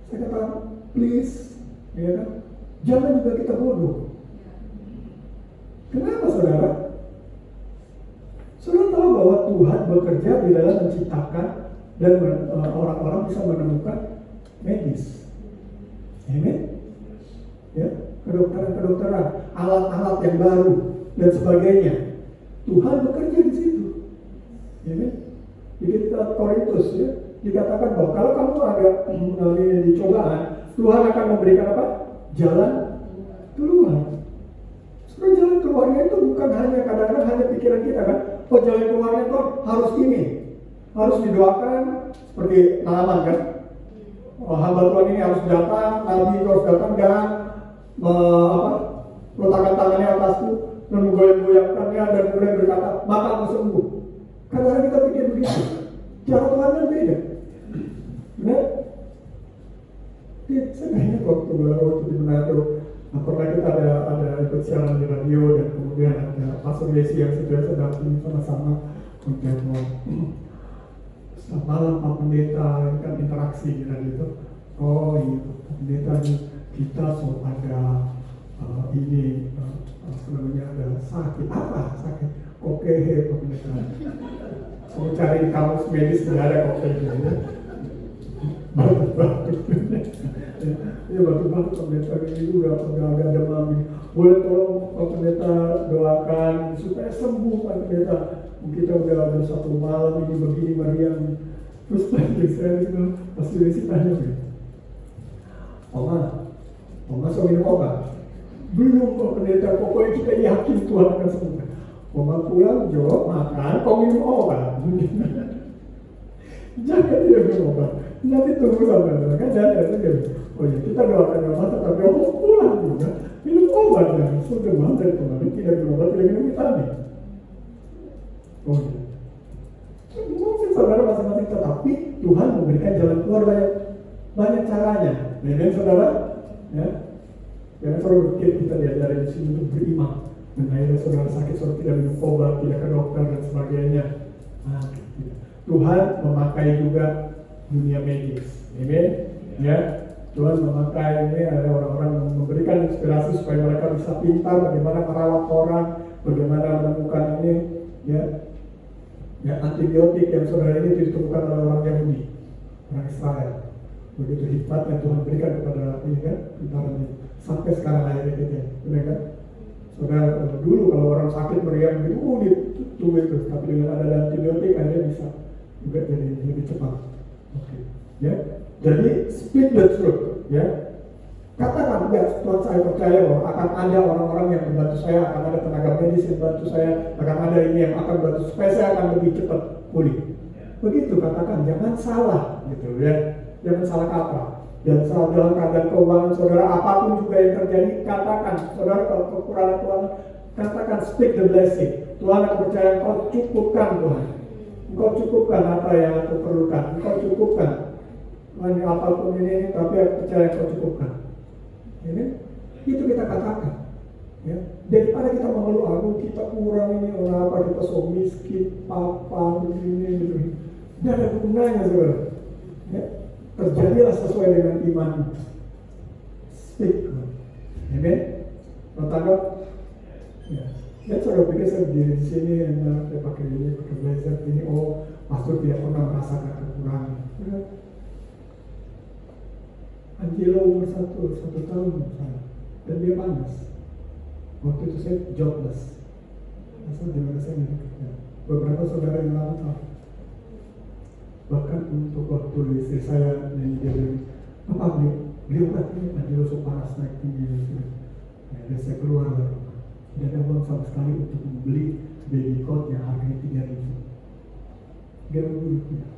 Saya katakan please, ya kan? Jangan juga kita bodoh. Kenapa saudara? Saudara tahu bahwa Tuhan bekerja di dalam menciptakan dan orang-orang bisa menemukan medis. Amen. Ya, kedokteran, alat-alat yang baru dan sebagainya. Tuhan bekerja di situ. Amen. Di kitab Korintus ya, dikatakan bahwa kalau kamu ada melalui cobaan, Tuhan akan memberikan apa? Jalan keluar. Sebenarnya jalan keluarnya itu bukan hanya kadang-kadang hanya pikiran kita kan. Oh jalan keluarnya itu harus ini, harus didoakan seperti Naaman kan. Oh, hamba Tuhan ini harus datang, Nabi harus datang dan meletakkan tangannya atasku dan menggoyang-goyangkannya dan kemudian berkata maka aku sembuh. Kadang-kadang kita pikir begitu. Cara Tuhan kan beda. Benar? Saya ingat waktu di Manado, pernah kita ada ikut siaran di radio dan kemudian ada Pastor Yesi yang sudah sedang sama-sama untuk setiap malam Pak Pendeta kan interaksi di radio itu. Oh iya Pak Pendeta kita so ada ini sebenarnya ada sakit apa sakit kokehe Pak Pendeta. Saya cari di kamus medis tidak ada kokehe. Batuk-batuk. Ya batuk-batuk pendeta ini udah agak demam ini. Boleh tolong Pak Pendeta doakan supaya sembuh Pak Pendeta. Kita udah ada 1 malam ini begini meriang. Terus saya itu pasti Desi tanya nih. Oma so minum obat? Belum Pak Pendeta, pokoknya kita yakin Tuhan akan sembuh. Oma pulang jawab makan, kau minum obat. Jangan dia minum obat. Nanti tunggu sampai kan jangan gitu. Oh ya kita doakan obat, tapi Oma pulang juga minum obat ya. Sudah dari kemarin tidak minum obat, tidak minum vitamin. Oh ya. Mungkin saudara masing-masing, tetapi Tuhan memberikan jalan keluar banyak caranya. Dan saudara, ya, jangan selalu berpikir kita diajarin di sini untuk beriman. Dan akhirnya saudara sakit, saudara tidak minum obat, tidak ke dokter dan sebagainya. Nah, Tuhan memakai juga dunia medis. Amen. Ya, Tuhan memakai ini ada orang-orang yang memberikan inspirasi supaya mereka bisa pintar bagaimana merawat orang, bagaimana menemukan ini, ya antibiotik yang saudara ini ditemukan oleh orang Yahudi, orang Israel. begitu hikmat yang Tuhan berikan kepada ini kan, kita sampai sekarang akhirnya kita, benar kan? Saudara, dulu kalau orang sakit meriang gitu, ditutup itu, tapi dengan ada antibiotik akhirnya bisa juga jadi lebih cepat. Oke, ya. Jadi speak the truth, ya. Katakan, ya Tuhan, saya percaya bahwa akan ada orang-orang yang membantu saya, akan ada tenaga medis yang membantu saya, akan ada ini yang akan membantu supaya saya akan lebih cepat pulih. Begitu katakan, jangan salah gitu ya, jangan salah kaprah. Dan salah dalam keadaan keuangan saudara, apapun juga yang terjadi, katakan, saudara kalau kekurangan keuangan, katakan speak the blessing. Tuhan, aku percaya Engkau cukupkan Tuhan. Engkau cukupkan apa yang aku perlukan, Engkau cukupkan. Tuhan, apapun ini, tapi aku percaya Engkau cukupkan. Ini, itu kita katakan. Ya, daripada kita mengeluh, aku kita kurang ini, orang apa kita so miskin, papa, begini. Tidak ada gunanya saudara. Ya, terjadilah sesuai dengan iman. Speak. Amen. Tangkap. Ya. Dan saudara pikir saya berdiri di sini, saya pakai ini, pakai blazer ini. Oh, pastor tidak pernah merasakan kekurangan. Ya. Angelo umur satu tahun dan dia panas. Waktu itu saya jobless. Asal di mana saya kerja. Beberapa saudara yang lalu tahu. Bahkan untuk waktu istri saya dan dia bilang, apa beliau katanya Angelo so panas naik tinggi. Dan saya keluar dari rumah. Tidak ada uang sama sekali untuk membeli baby coat yang harganya 3.000. 3.000 rupiah.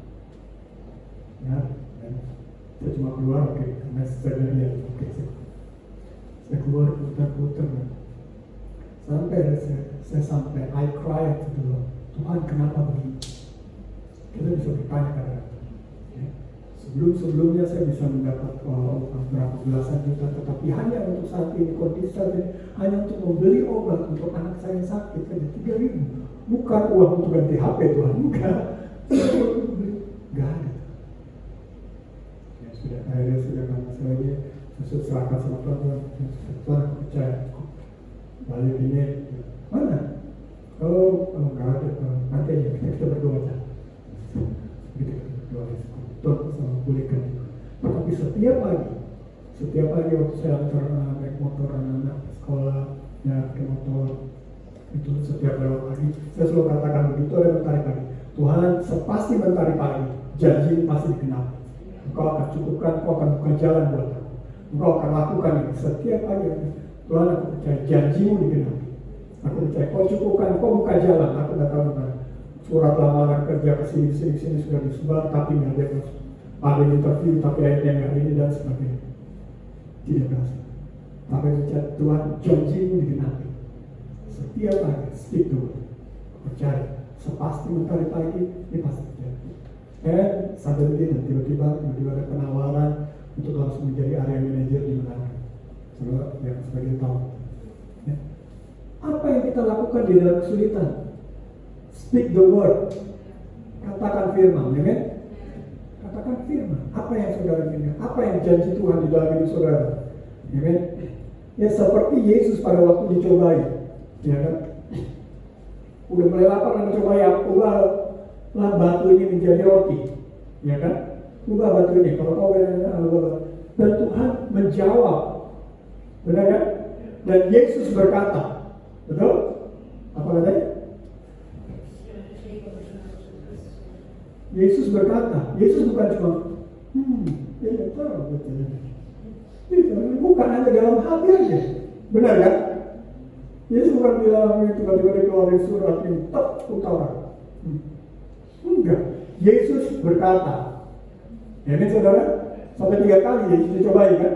Ya, dan saya cuma keluar, oke, karena saya lihat, oke, saya keluar putar-putar. Sampai saya I cry to the Lord. Tuhan, kenapa begini? Kita bisa bertanya kadang. Ya. Sebelumnya saya bisa mendapat berapa belasan juta, tetapi hanya untuk saat ini, kondisi saat ini, hanya untuk membeli obat untuk anak saya yang sakit, saja 3.000. Bukan uang untuk ganti HP Tuhan, bukan. Gak ada. Ya sudah, akhirnya sudah saya ini, saya serahkan sama Tuhan, aku percaya. Balik ini, mana? Oh, enggak ada. Nanti aja, kita berdoa aja. Kita berdoa Tuhan sama pulihkan. Tapi setiap pagi waktu saya antar naik motor anak-anak sekolah, ya pakai motor, itu setiap lewat pagi, saya selalu katakan begitu ada mentari pagi. Tuhan, sepasti mentari pagi, janji pasti digenapi. Engkau akan cukupkan, Engkau akan buka jalan buat aku. Engkau akan lakukan ini setiap pagi. Tuhan, aku percaya janjimu digenapi. Aku percaya Kau cukupkan, Kau buka jalan. Aku tidak tahu mana surat lamaran kerja ke sini sudah disebar, tapi nggak ada masuk. Ada interview, tapi akhirnya nggak ini dan sebagainya. Tidak berhasil. Tapi percaya Tuhan, janjimu digenapi. Setiap pagi, speak the word. Percaya, sepasti mentari pagi, ini pasti terjadi. Sampai begini, tiba-tiba ada penawaran untuk langsung menjadi area manager di Manado. Yang sebagai tahu. Ya. Apa yang kita lakukan di dalam kesulitan? Speak the word. Katakan firman, ya kan? Katakan firman. Apa yang saudara inginkan? Apa yang janji Tuhan di dalam hidup saudara? Ya kan? Ya seperti Yesus pada waktu dicobai, ya kan? Udah mulai lapar dan mencoba ya, ubahlah batu ini menjadi roti, ya kan? Ubah batu ini. Kalau kau dan Tuhan menjawab. Benar kan? Dan Yesus berkata, betul? Apa katanya? Yesus berkata, Yesus bukan cuma, ya tahu betul. Bukan hanya dalam hati aja, benar kan? Yesus bukan bilang tiba-tiba dikeluarin surat ini, utara. Enggak. Yesus berkata, ya ini saudara, sampai 3 kali Yesus dicobai kan?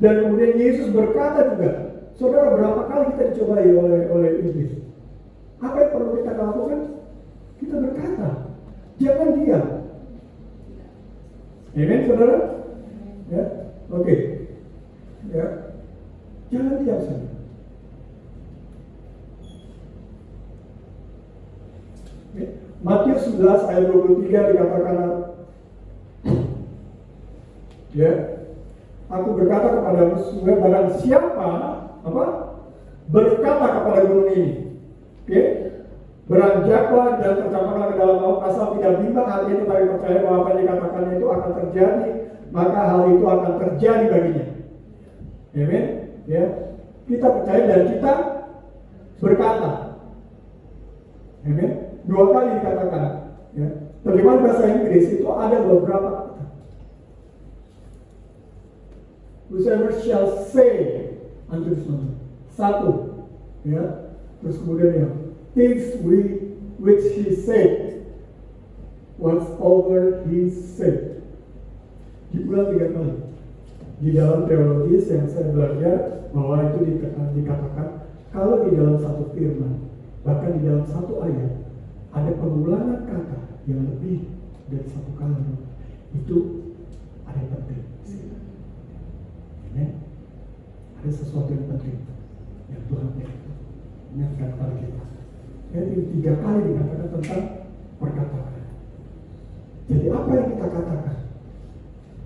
Dan kemudian Yesus berkata juga, saudara berapa kali kita dicobai oleh iblis? Apa yang perlu kita lakukan? Kita berkata, jangan diam. Amen, saudara? Ya, oke. Ya, jangan diam saja. Ya. Matius 11 ayat 23 dikatakan, ya. Aku berkata kepadamu, barang siapa berkata kepada gunung ini, beranjaklah dan tercampaklah ke dalam laut, asal tidak bimbang hatinya, tetapi percaya bahwa apa yang dikatakannya itu akan terjadi, maka hal itu akan terjadi baginya. Amen. Ya, kita percaya dan kita berkata. Amen. 2 kali dikatakan. Ya. Terjemahan bahasa Inggris itu ada beberapa. Whosoever shall say unto someone. 1. Ya. Terus kemudian ya, things which he said, whatsoever he said. Diulang 3 kali. Di dalam teologis yang saya belajar bahwa itu dikatakan kalau di dalam satu firman, bahkan di dalam satu ayat ada pengulangan kata yang lebih dari 1 kali, itu ada yang penting. Amen. Ada sesuatu yang penting yang Tuhan ingatkan kepada kita. Jadi 3 kali dikatakan tentang perkataan. Jadi apa yang kita katakan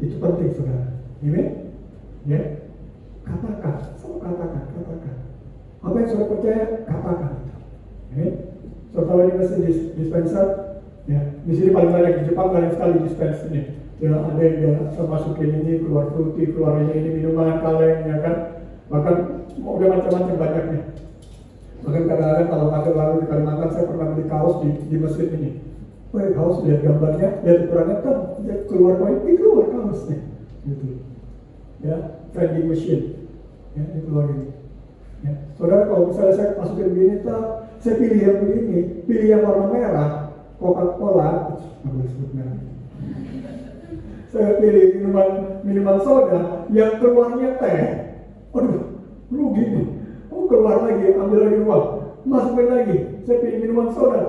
itu penting, saudara. Amen. Ya, katakan, selalu katakan. Apa yang sudah percaya, katakan. Amen. Saudara tahu ini masih dispenser. Ya, di sini paling banyak di Jepang banyak sekali dispenser ini. Ya, ada yang dia masukin ini, keluar fruity, keluar ini minuman kaleng, ya kan. Bahkan udah macam-macam banyaknya. Bahkan kadang-kadang kalau ada lalu di Kalimantan, saya pernah beli kaos di masjid ini. Wah, kaos lihat gambarnya, lihat ukurannya, keluar poin, keluar kaosnya, gitu. Ya, vending machine, ya, ini keluar ini. Ya. Saudara, kalau misalnya saya masukin begini, saya pilih yang begini, pilih yang warna merah, Coca-Cola, nggak boleh sebut merah. Saya pilih minuman soda yang keluarnya teh. Aduh, rugi nih. Oh, keluar lagi, ambil lagi uang, masukin lagi. Saya pilih minuman soda,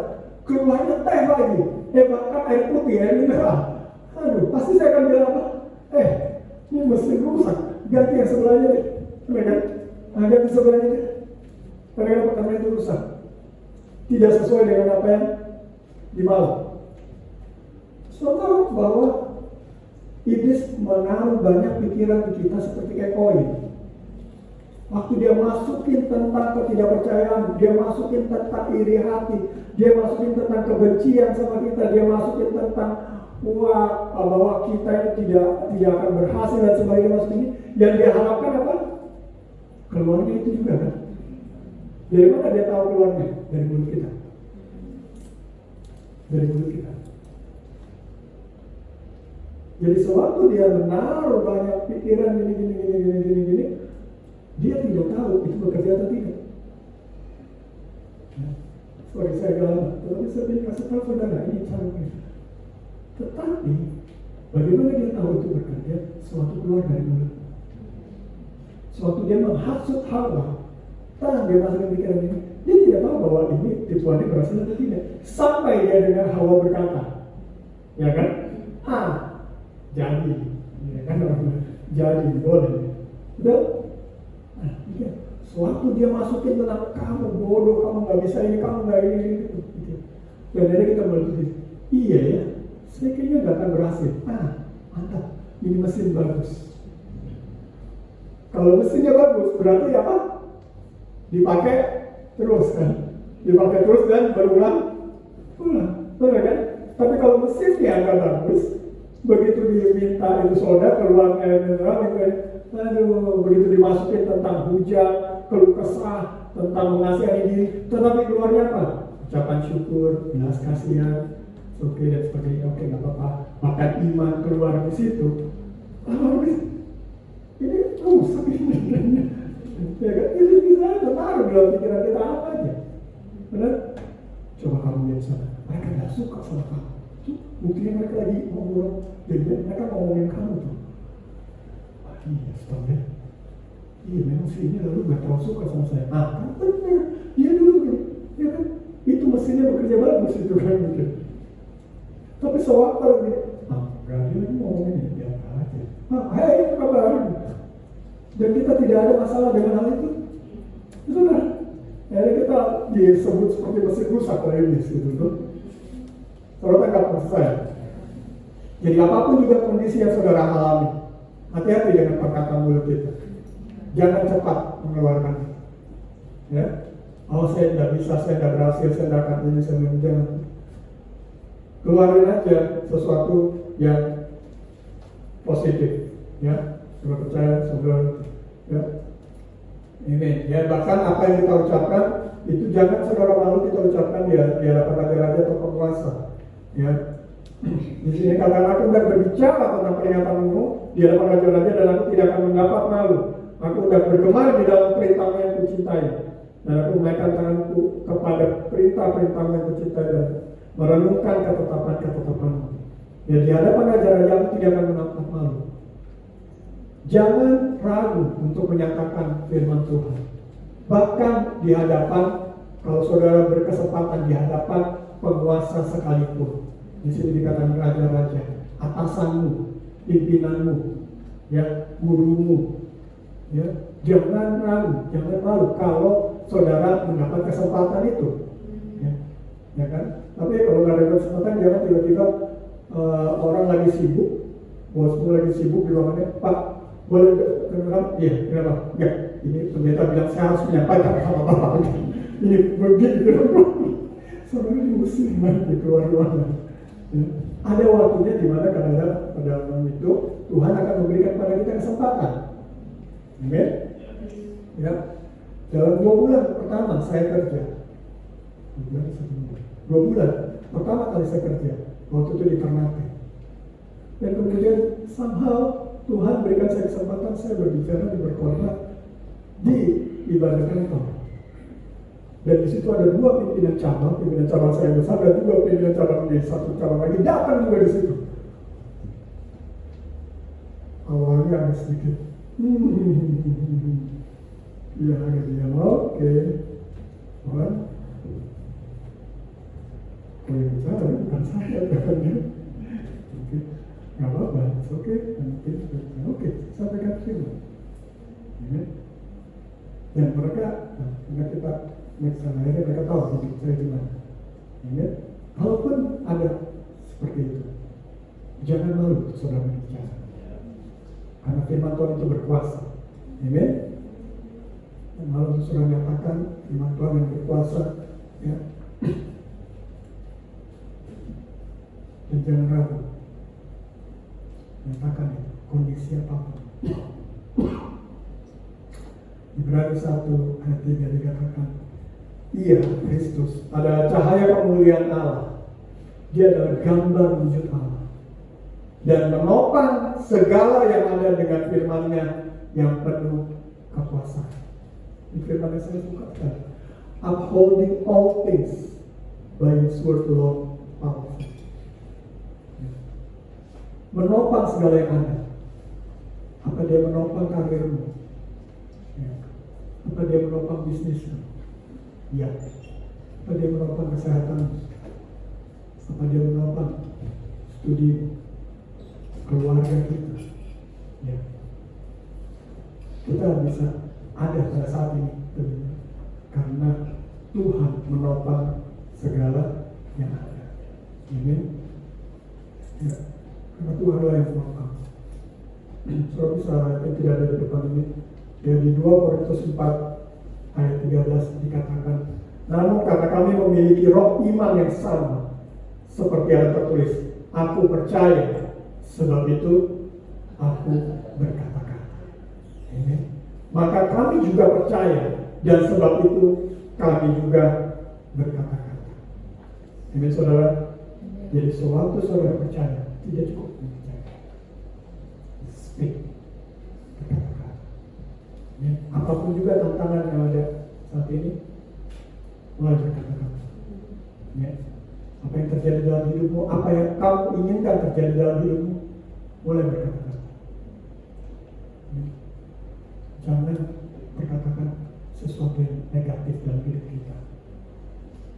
keluarnya teh lagi. Bahkan air putih, air mineral. Aduh, pasti saya akan bilang apa? Ini mesin rusak, ganti yang sebelahnya deh. Ganti sebelahnya deh. Karena itu rusak. Tidak sesuai dengan apa yang dimau. Saudara tahu bahwa iblis menaruh banyak pikiran di kita seperti kayak koin. Waktu dia masukin tentang ketidakpercayaan, dia masukin tentang iri hati, dia masukin tentang kebencian sama kita, dia masukin tentang bahwa kita ini tidak akan berhasil dan sebagainya, ini yang dia harapkan apa? Keluarnya itu juga kan? Dari mana dia tahu keluarnya? Dari mulut kita. Dari mulut kita. Jadi sewaktu dia menaruh banyak pikiran gini, dia tidak tahu itu bekerja atau tidak. Sorry saya galau, tetapi saya ingin kasih tahu saudara ini caranya. Tetapi bagaimana dia tahu itu bekerja? Suatu keluar dari mulut. Suatu dia menghasut Hawa, dia masukin pikiran ini. Dia tidak tahu bahwa ini tipuannya berhasil atau tidak. Sampai dia dengar Hawa berkata, ya kan? Jadi, ya kan? Jadi boleh. Udah. Iya. Suatu dia masukin tentang kamu bodoh, kamu nggak bisa ini, kamu nggak ini, gitu. Dan akhirnya kita melihat, iya ya, saya kayaknya nggak akan berhasil. Mantap, ini mesin bagus. Kalau mesinnya bagus, berarti apa? Dipakai terus kan? Dipakai terus dan berulang. Benar kan? Tapi kalau mesinnya nggak bagus, begitu diminta itu soda, keluarnya mineral, begitu dimasukin tentang hujan, keluh kesah, tentang mengasihi diri, tetapi keluarnya apa? Ucapan syukur, belas kasihan, oke dan sebagainya, oke nggak apa-apa. Bahkan iman keluar di situ. Ini rusak ini. Ya kan? Ini bisa taruh dalam pikiran kita apa aja. Benar? Coba kamu lihat sana, mereka nggak suka sama kamu. Buktinya mereka lagi ngomong, jadi mereka ngomongin kamu tuh. Iya, stop ya. Iya, memang sih ini lalu gak terlalu suka sama saya. Kan benar, dia dulu kan, ya kan, itu mesinnya bekerja bagus itu kan gitu. Tapi sewaktu dia, enggak, dia lagi ngomongin ya, biasa aja. Hei, apa kabar? Dan kita tidak ada masalah dengan hal itu. Itu kan, jadi kita disebut seperti mesin rusak oleh iblis gitu tuh. Saudara tangkap maksud saya. Jadi apapun juga kondisi yang saudara alami, hati-hati dengan perkataan mulut kita. Jangan cepat mengeluarkan. Ya, saya tidak bisa, saya tidak berhasil, saya tidak akan ini, saya jangan. Keluarin aja sesuatu yang positif, ya. Saudara percaya, saudara, ya. Ini, ya, bahkan apa yang kita ucapkan itu jangan saudara malu kita ucapkan di hadapan raja-raja atau penguasa, ya. Di sini katakan aku hendak berbicara tentang peringatanmu di hadapan raja-raja dan aku tidak akan mendapat malu. Aku hendak bergemar di dalam perintahmu yang kucintai dan aku menaikkan tanganku kepada perintah-perintahmu yang kucintai dan merenungkan ketetapan-ketetapanmu. Ya, di hadapan raja-raja aku tidak akan mendapat malu. Jangan ragu untuk menyatakan firman Tuhan. Bahkan di hadapan, kalau saudara berkesempatan di hadapan penguasa sekalipun. Di sini dikatakan raja-raja, atasanmu, pimpinanmu, ya, gurumu, ya, jangan ragu, jangan malu kalau saudara mendapat kesempatan itu, ya kan? Tapi kalau nggak ada kesempatan, jangan tiba-tiba orang lagi sibuk, bosmu lagi sibuk di ruangannya, Pak, boleh kenapa? Iya, kenapa? Ya, ini pendeta bilang saya harus menyampaikan sama bapak. Ini begitu, saudara diusir lagi keluar ruangan. Ya. Ada waktunya di mana kadang-kadang pada waktu itu Tuhan akan memberikan pada kita kesempatan. Amin. Ya. Dalam 2 bulan pertama saya kerja. 2 bulan pertama kali saya kerja. Waktu itu di Ternate. Dan kemudian somehow Tuhan berikan saya kesempatan saya berbicara di berkhotbah di ibadah kantor. Dan di situ ada 2 pimpinan cabang saya besar dan 2 pimpinan cabang di satu cabang lagi datang juga di situ. Awalnya agak sedikit, ya agak diam, oke, Tuhan, kau yang bicara bukan saya, katanya, oke, nggak apa-apa, oke, oke, sampaikan firman, dan mereka, karena kita akhirnya mereka tahu hidup saya gimana. Ya, kalaupun ada seperti itu, jangan malu saudara berbicara. Karena firman Tuhan itu berkuasa. Amin. Dan malu saudara nyatakan firman Tuhan yang berkuasa. Ya. Dan jangan ragu. Nyatakan itu, kondisi apapun. Ibrani 1 ayat 3 dikatakan, Ia, Kristus, adalah cahaya kemuliaan Allah. Dia adalah gambar wujud Allah. Dan menopang segala yang ada dengan firman-Nya yang penuh kekuasaan. Ini firman yang saya suka kan? Upholding all things by His word alone powerful. Menopang segala yang ada. Apa dia menopang karirmu? Apa dia menopang bisnismu? Ya. Apa dia menopang kesehatan? Apa dia menopang studi keluarga kita? Ya. Kita bisa ada pada saat ini karena Tuhan menopang segala yang ada. Amin. Ya. Karena Tuhan lah yang menopang. Saudara bisa yang tidak ada di depan ini. Ya, di 2 Korintus 4 ayat 13 dikatakan, namun karena kami memiliki roh iman yang sama, seperti ada tertulis, aku percaya, sebab itu aku berkata-kata. Amen. Maka kami juga percaya, dan sebab itu kami juga berkata-kata. Amen, saudara. Jadi sewaktu saudara percaya, tidak cukup percaya. Speak. Ya, apapun juga tantangan yang ada saat ini, mulai berkata-kata. Ya, apa yang terjadi dalam hidupmu, apa yang kamu inginkan terjadi dalam hidupmu, mulai berkata-kata. Ya. Jangan berkatakan sesuatu yang negatif dalam hidup kita.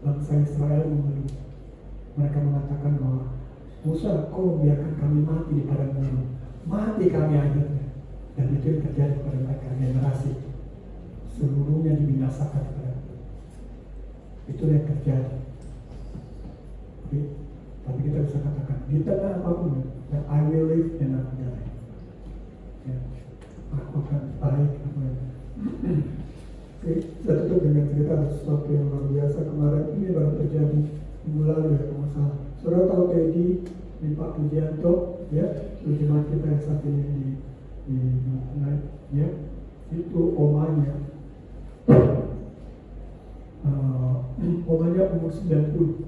Bangsa Israel mengeluh. Mereka mengatakan bahwa Musa, kau membiarkan kami mati di padang gurun. Mati kami akhirnya. Dan itu yang terjadi pada mereka, generasi seluruhnya dibinasakan pada itu. Itu yang terjadi. Tapi kita bisa katakan di tengah apapun, that I will live and not die. Ya, aku akan baik. Oke, saya tutup dengan cerita sesuatu yang luar biasa kemarin. Ini baru terjadi minggu lalu ya, kalau salah. Saudara tahu Teddy Ini Pak Pujianto, ya, jemaat kita yang saat ini di ya, itu omanya. Omanya umur 90.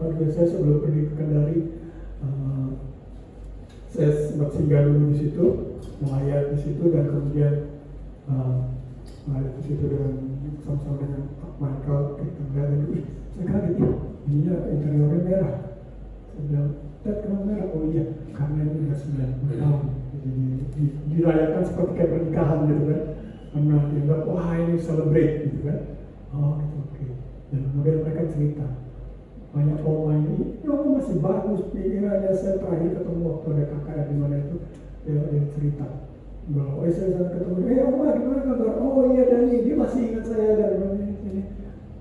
Pada saya sebelum pergi ke Kendari, saya sempat singgah dulu di situ, melayat di situ, dan kemudian melayat di situ dengan sama-sama dengan Pak Michael. Kita melihat dulu, saya kaget ya, ininya interiornya merah. Saya bilang, kenapa merah? Oh iya, karena ini udah 90 tahun. Jadi dirayakan seperti kayak pernikahan gitu kan. Karena dianggap, wah ini celebrate gitu kan. Oh gitu, oke. Dan kemudian mereka cerita, banyak oma ini, ya masih bagus pikirannya. Saya terakhir ketemu waktu ada kakak di mana itu, dia cerita bahwa saya ketemu, oma gimana kabar? Oh iya Dani, dia masih ingat saya dari mana ini.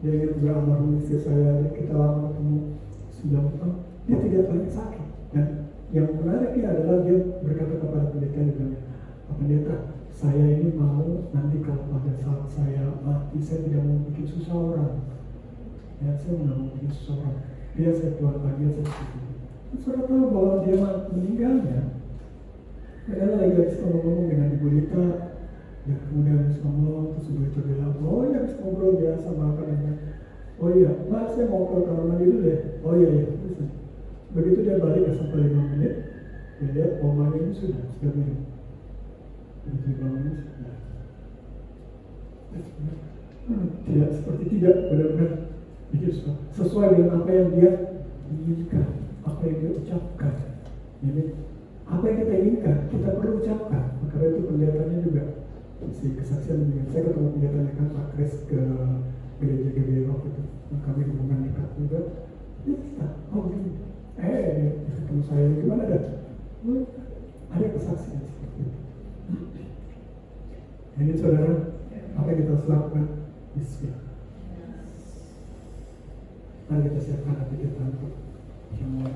Dia ingat juga almarhum istri saya, kita lama ketemu. Sudah, dia tidak banyak sakit. Dan yang menariknya adalah dia berkata kepada pendeta, dia bilang, Pak Pendeta, saya ini mau nanti kalau pada saat saya mati, saya tidak mau bikin susah orang. Ya, saya nggak mau bikin susah orang. Dia saya keluar lagi, saya seperti itu. Saudara tahu bahwa dia meninggalnya, adalah lagi ngomong dengan Ibu Lita, dan kemudian habis ngomong, terus Ibu Lita bilang, oh iya habis ngobrol biasa makan ya. Oh iya, Mas saya mau ke kamar mandi dulu deh. Oh iya, bisa. Begitu dia balik, gak sampai 5 menit, dia lihat omanya ini sudah minum. Begitu bangun sudah. Tidak, seperti tidak, benar-benar sesuai dengan apa yang dia inginkan, apa yang dia ucapkan. Jadi, apa yang kita inginkan, kita perlu ucapkan. Karena itu pendetanya juga si kesaksian dengan saya ketemu pendetanya kan Pak Kris ke gereja GBI waktu itu, kami hubungan dekat juga. Dia cerita, oh gini, dia ketemu saya gimana dah? Ada kesaksian seperti itu. Ini saudara, apa yang kita harus lakukan? Bismillah. Mari kita siapkan hati kita untuk semua.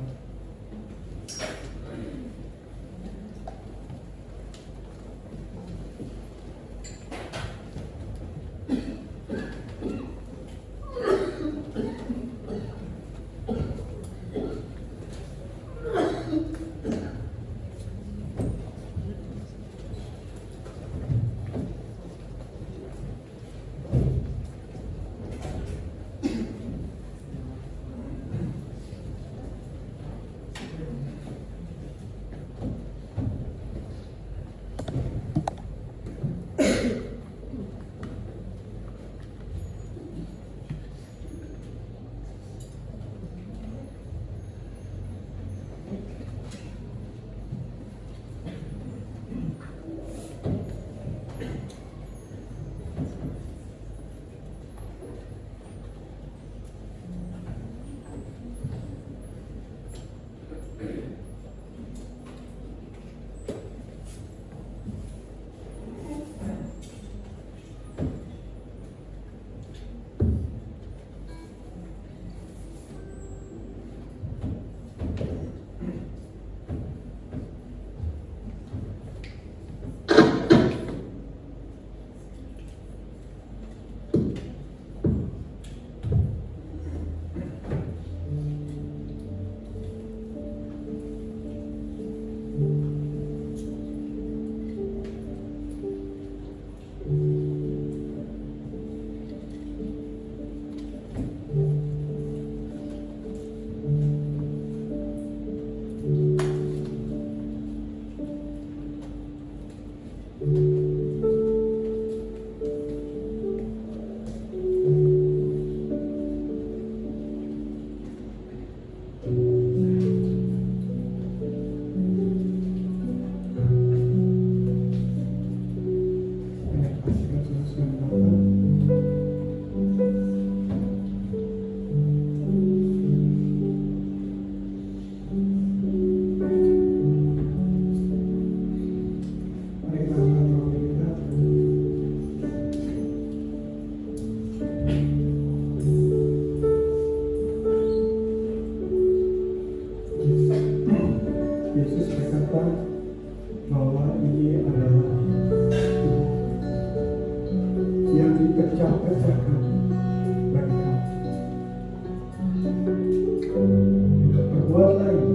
Berbuatlah ini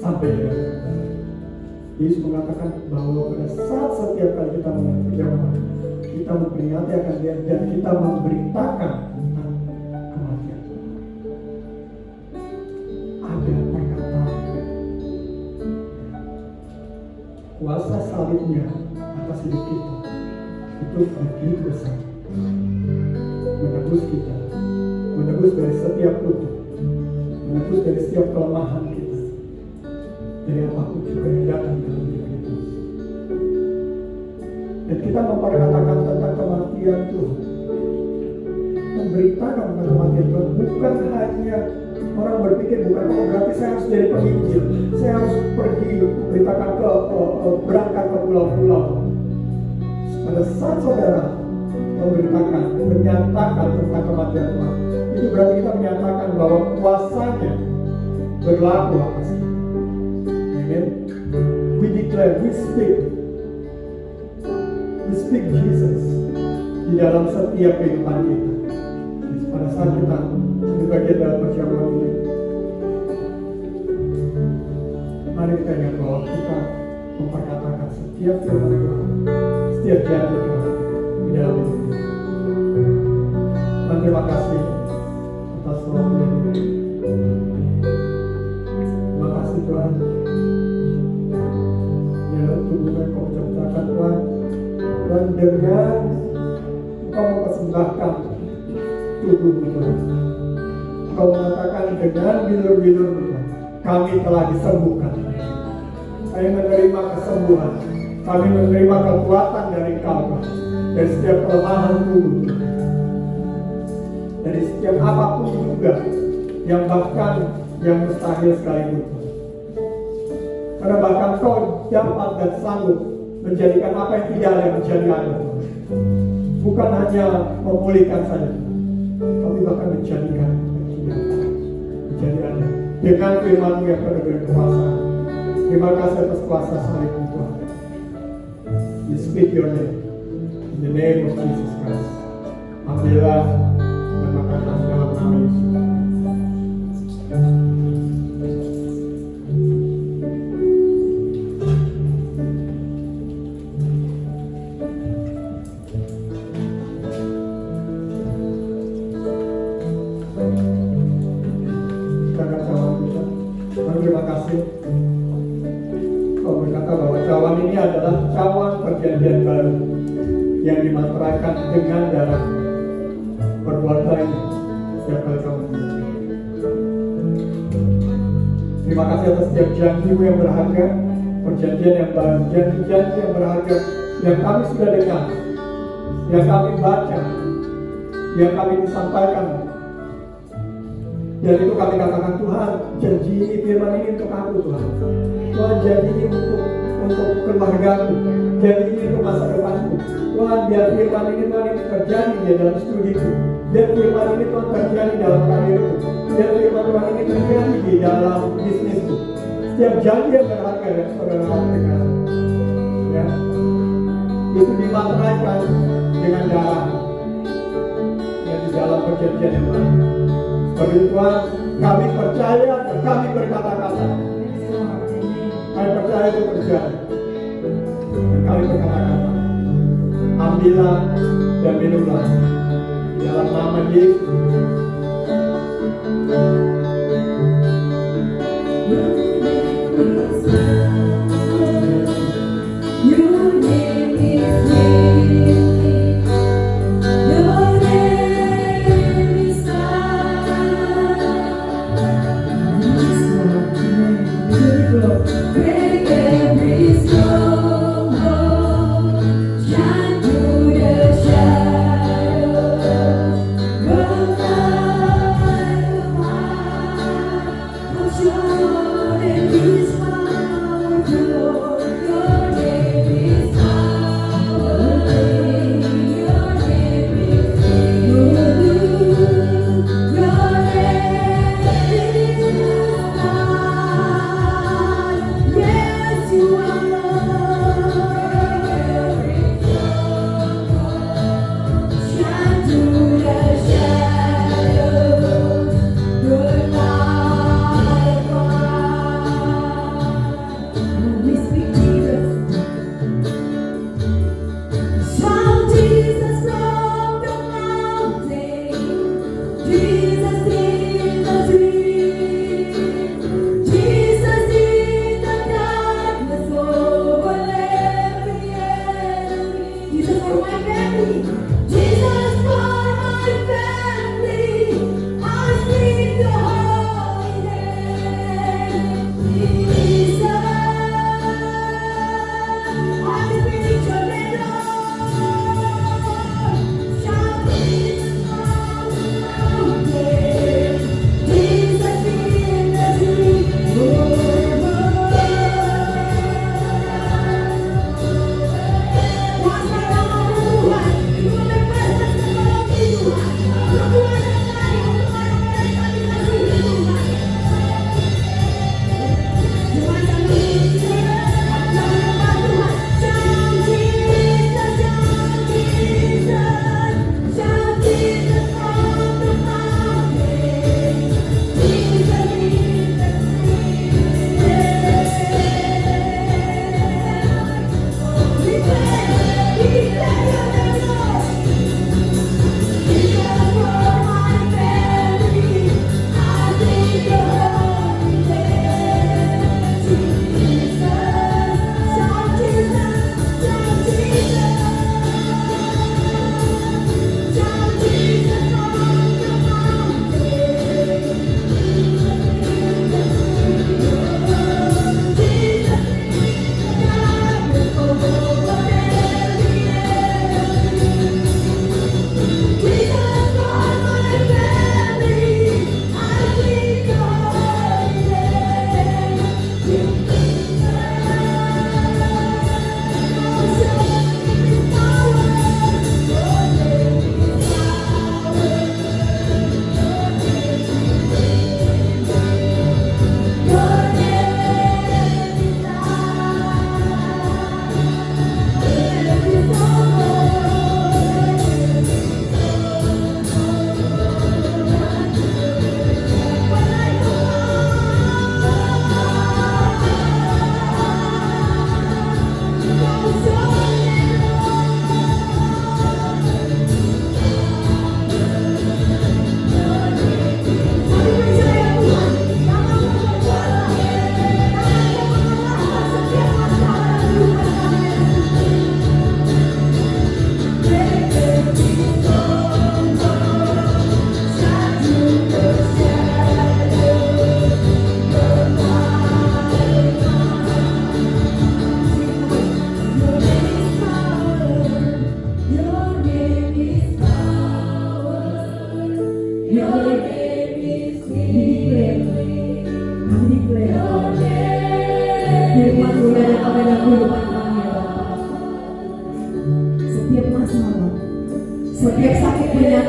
sampai dengan Yesus mengatakan bahwa pada saat setiap kali kita menjawab, kita memperingati akan Dia dan kita memberitakan tentang kematian. Ada perkataan kuasa salibnya atas hidup kita itu begitu besar, menebus kita, menebus dari setiap kutuk, menebus dari setiap kelemahan kita, dari apapun juga yang datang dalam hidup kita. Dan kita memperkatakan tentang kematian Tuhan, memberitakan tentang kematian Tuhan, bukan hanya orang berpikir bukan berarti saya harus jadi penginjil, saya harus pergi memberitakan berangkat ke pulau-pulau. Pada saat saudara memberitakan, menyatakan tentang kematian Tuhan, itu berarti kita menyatakan bahwa kuasanya berlaku atas kita. Amen. We declare, we speak Jesus di dalam setiap kehidupan kita. Pada saat kita di bagian dalam perjamuan ini, mari kita ingat bahwa kita memperkatakan setiap firman Tuhan, setiap janji Tuhan di dalam hidup kita. Dan terima kasih atas waktu ini. Terima kasih Tuhan. Ya, tubuh yang kau ciptakan Tuhan, dan dengan kau mempersembahkan tubuhmu Tuhan, kau mengatakan dengan bilur-bilur Tuhan, kami telah disembuhkan. Kami menerima kesembuhan, kami menerima kekuatan dari Kau Tuhan, dari setiap kelemahan tubuh, dari setiap apapun juga yang bahkan yang mustahil sekalipun. Karena bahkan Kau dapat dan sanggup menjadikan apa yang tidak ada menjadi ada. Bukan hanya memulihkan saja, tapi bahkan menjadikan menjadi ada. Dengan firman-Mu yang penuh dengan kuasa. Terima kasih atas kuasa salib Tuhan. We speak your name in the name of Jesus Christ. Ambillah dan makanlah dalam nama Yesus. Terima kasih. Kau berkata bahwa cawan ini adalah cawan perjanjian baru yang dimantrakan dengan darah. Perbuatlah ini setiap kali kamu minum. Terima kasih atas setiap janji-Mu yang berharga, perjanjian yang baru, janji-janji yang berharga yang kami sudah dengar, yang kami baca, yang kami disampaikan. Dan itu kami katakan, Tuhan, janji ini, firman ini untuk aku Tuhan. Tuhan, janji ini untuk keluargaku, janji ini untuk masa depanku. Tuhan, biar firman ini Tuhan ini terjadi di dalam studiku. Biar firman ini Tuhan terjadi dalam karirku. Biar firman Tuhan ini terjadi di dalam bisnisku. Setiap janji yang berharga yang saudara dengar, ya, itu dimantraikan dengan darah yang di dalam perjanjian yang baru. Bagi Tuhan, kami percaya dan kami berkata-kata. Kami percaya itu terjadi. Dan kami berkata-kata. Ambillah dan minumlah dalam nama Yesus.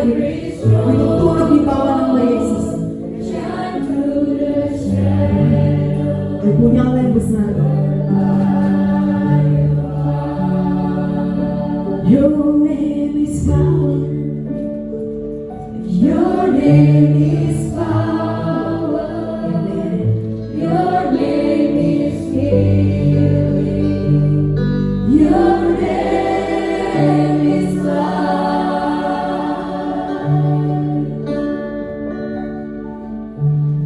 untuk turut dibawa nama Yesus. Dia punya Allah yang besar. Your name is power. Your name is power. Your name is healing. Your name is life.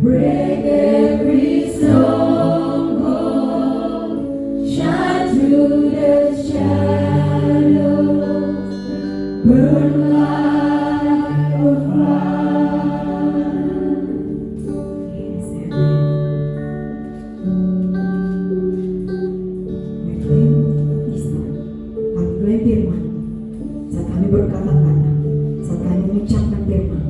Break every stronghold. Shine through the shadows. Burn like a fire. Yes, amen. We claim this time. Kami klaim firman. Saat kami berkata-kata, saat kami mengucapkan firman,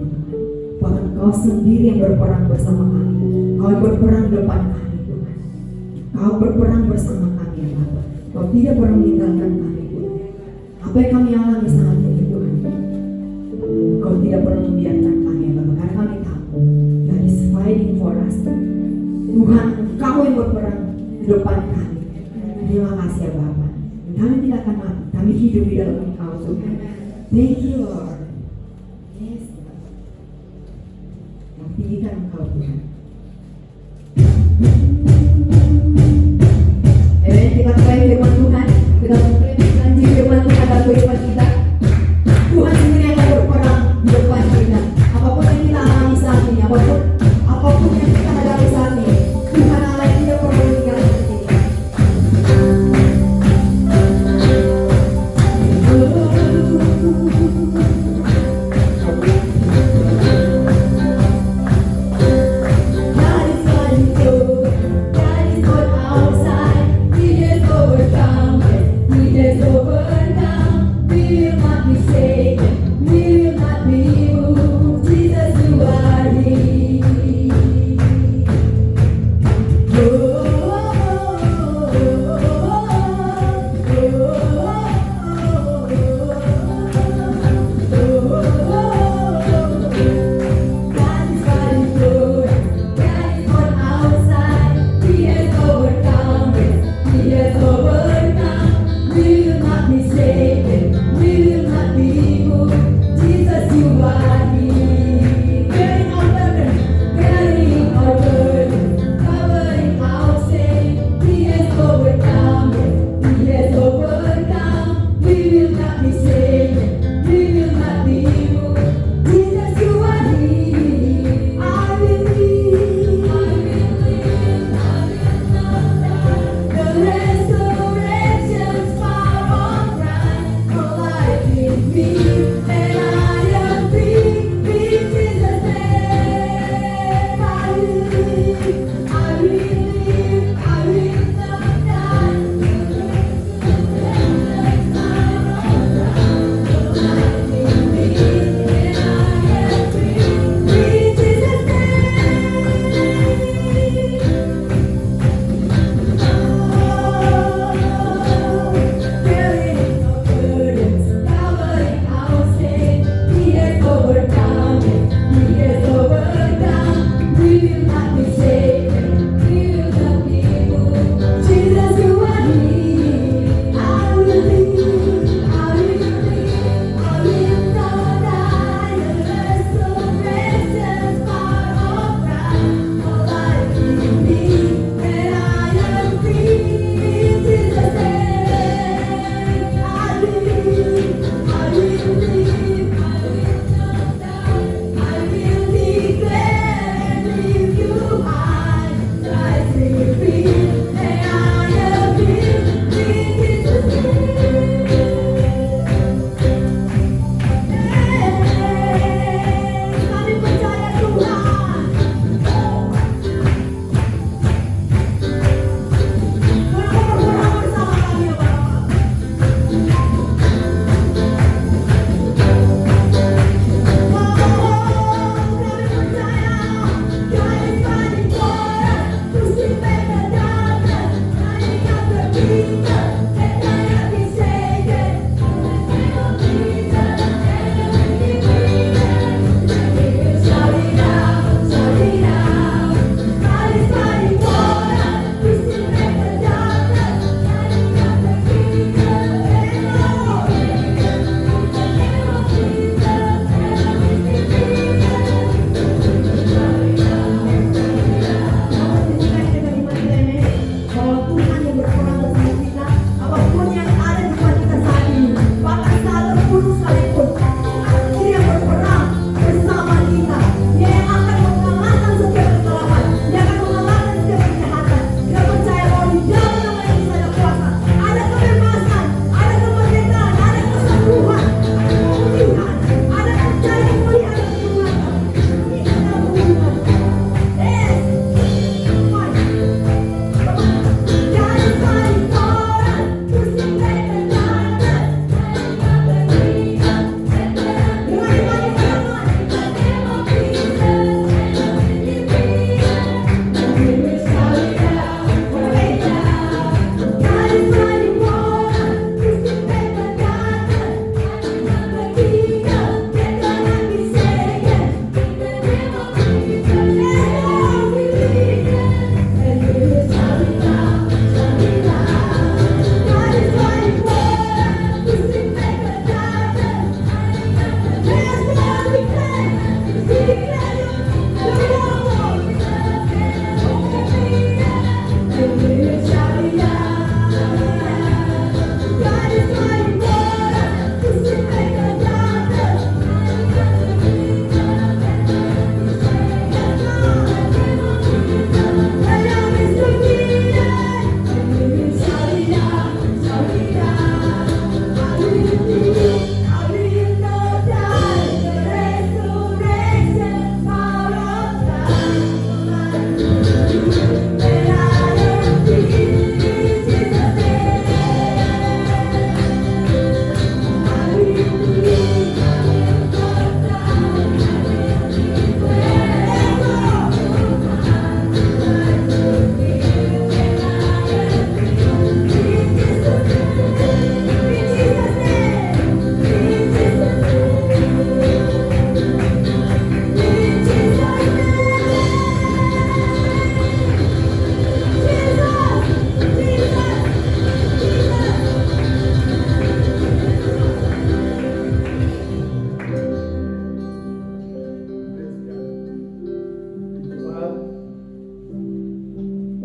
Tuhan, Kau sendiri yang berperang bersama kami. Kau berperang depan kami, Tuhan. Kau berperang bersama kami, ya Bapa. Kau tidak pernah meninggalkan kami, Tuhan. Apa yang kami alami saat ini, Tuhan, Kau tidak pernah membiarkan kami, ya Bapa. Karena kami tahu God is fighting for us. Tuhan, Kau yang berperang di depan kami. Terima kasih, ya Bapa. Dan kami tidak akan mati. Kami hidup di dalam Engkau, Tuhan. Thank you, Lord. Yes, Tuhan. Kami tinggikan Engkau, Tuhan. Amen. Kita klaim firman Tuhan. Kita klaim janji firman Tuhan dalam kehidupan kita. Tuhan sendiri yang akan berperang di depan kita. Apapun yang kita alami saat ini, apapun yang kita hadapi saat ini, Tuhan Allah yang tidak pernah meninggalkan kita.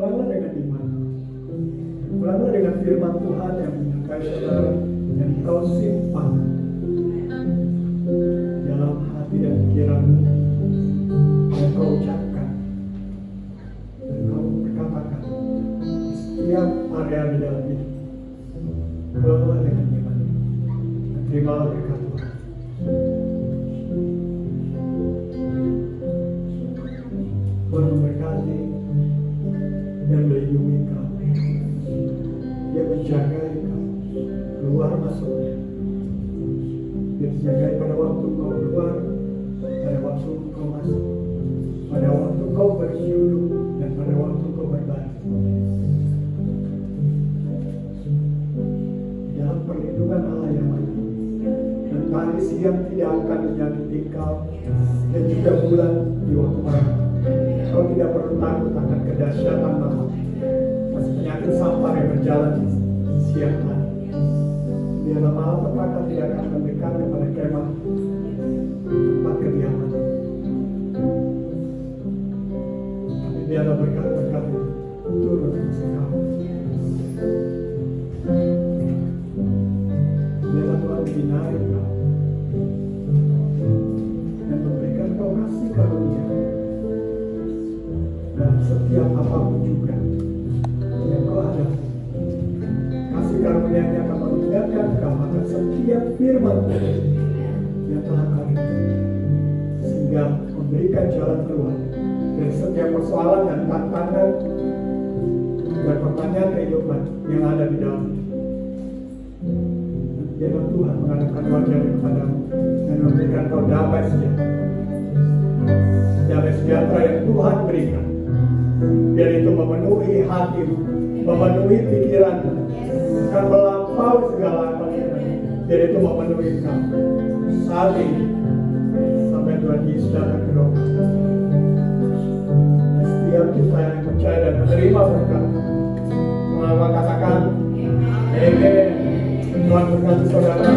Pulanglah dengan iman. Pulanglah dengan firman Tuhan yang menyertai saudara, yang kau simpan dalam hati dan pikiranmu, yang kau ucapkan, dan kau berkatakan di setiap area di dalam hidup. Pulanglah dengan iman. Terimalah berkat Tuhan. Tuhan memberkati dan melindungi kau. Dia menjaga kau keluar masuknya. Dia dijagai pada waktu kau keluar, pada waktu kau masuk, pada waktu kau berduduk, dan pada waktu kau berbaring. Dalam perlindungan Allah yang ada, mentari siang tidak akan menyakiti kau, dan juga bulan di waktu malam. Kau tidak perlu takut akan kedahsyatan malam, penyakit sampar yang berjalan di siang hari. Biarlah malapetaka tidak akan mendekat kepada kemah tempat kediaman. Tapi biarlah berkat-berkat itu turun ke kau. Biarlah Tuhan menyinari kau dan memberikan kau kasih karunia dan setiap apapun juga yang kau hadapi. Kasih karunia-Nya akan mengingatkan kau akan setiap firman yang telah kau dengar, sehingga memberikan jalan keluar dari setiap persoalan dan tantangan dan pertanyaan kehidupan yang ada di dalam hidup. Biarlah Tuhan mengadakan wajahnya kepadamu dan memberikan kau damai sejahtera. Damai sejahtera yang Tuhan berikan, biar itu memenuhi hatimu, memenuhi pikiranmu, akan melampaui segala apa. Biar itu memenuhi kamu saat ini sampai Tuhan Yesus datang ke rumah. Setiap kita yang percaya dan menerima berkat, mengapa katakan Amen. Tuhan berkati saudara.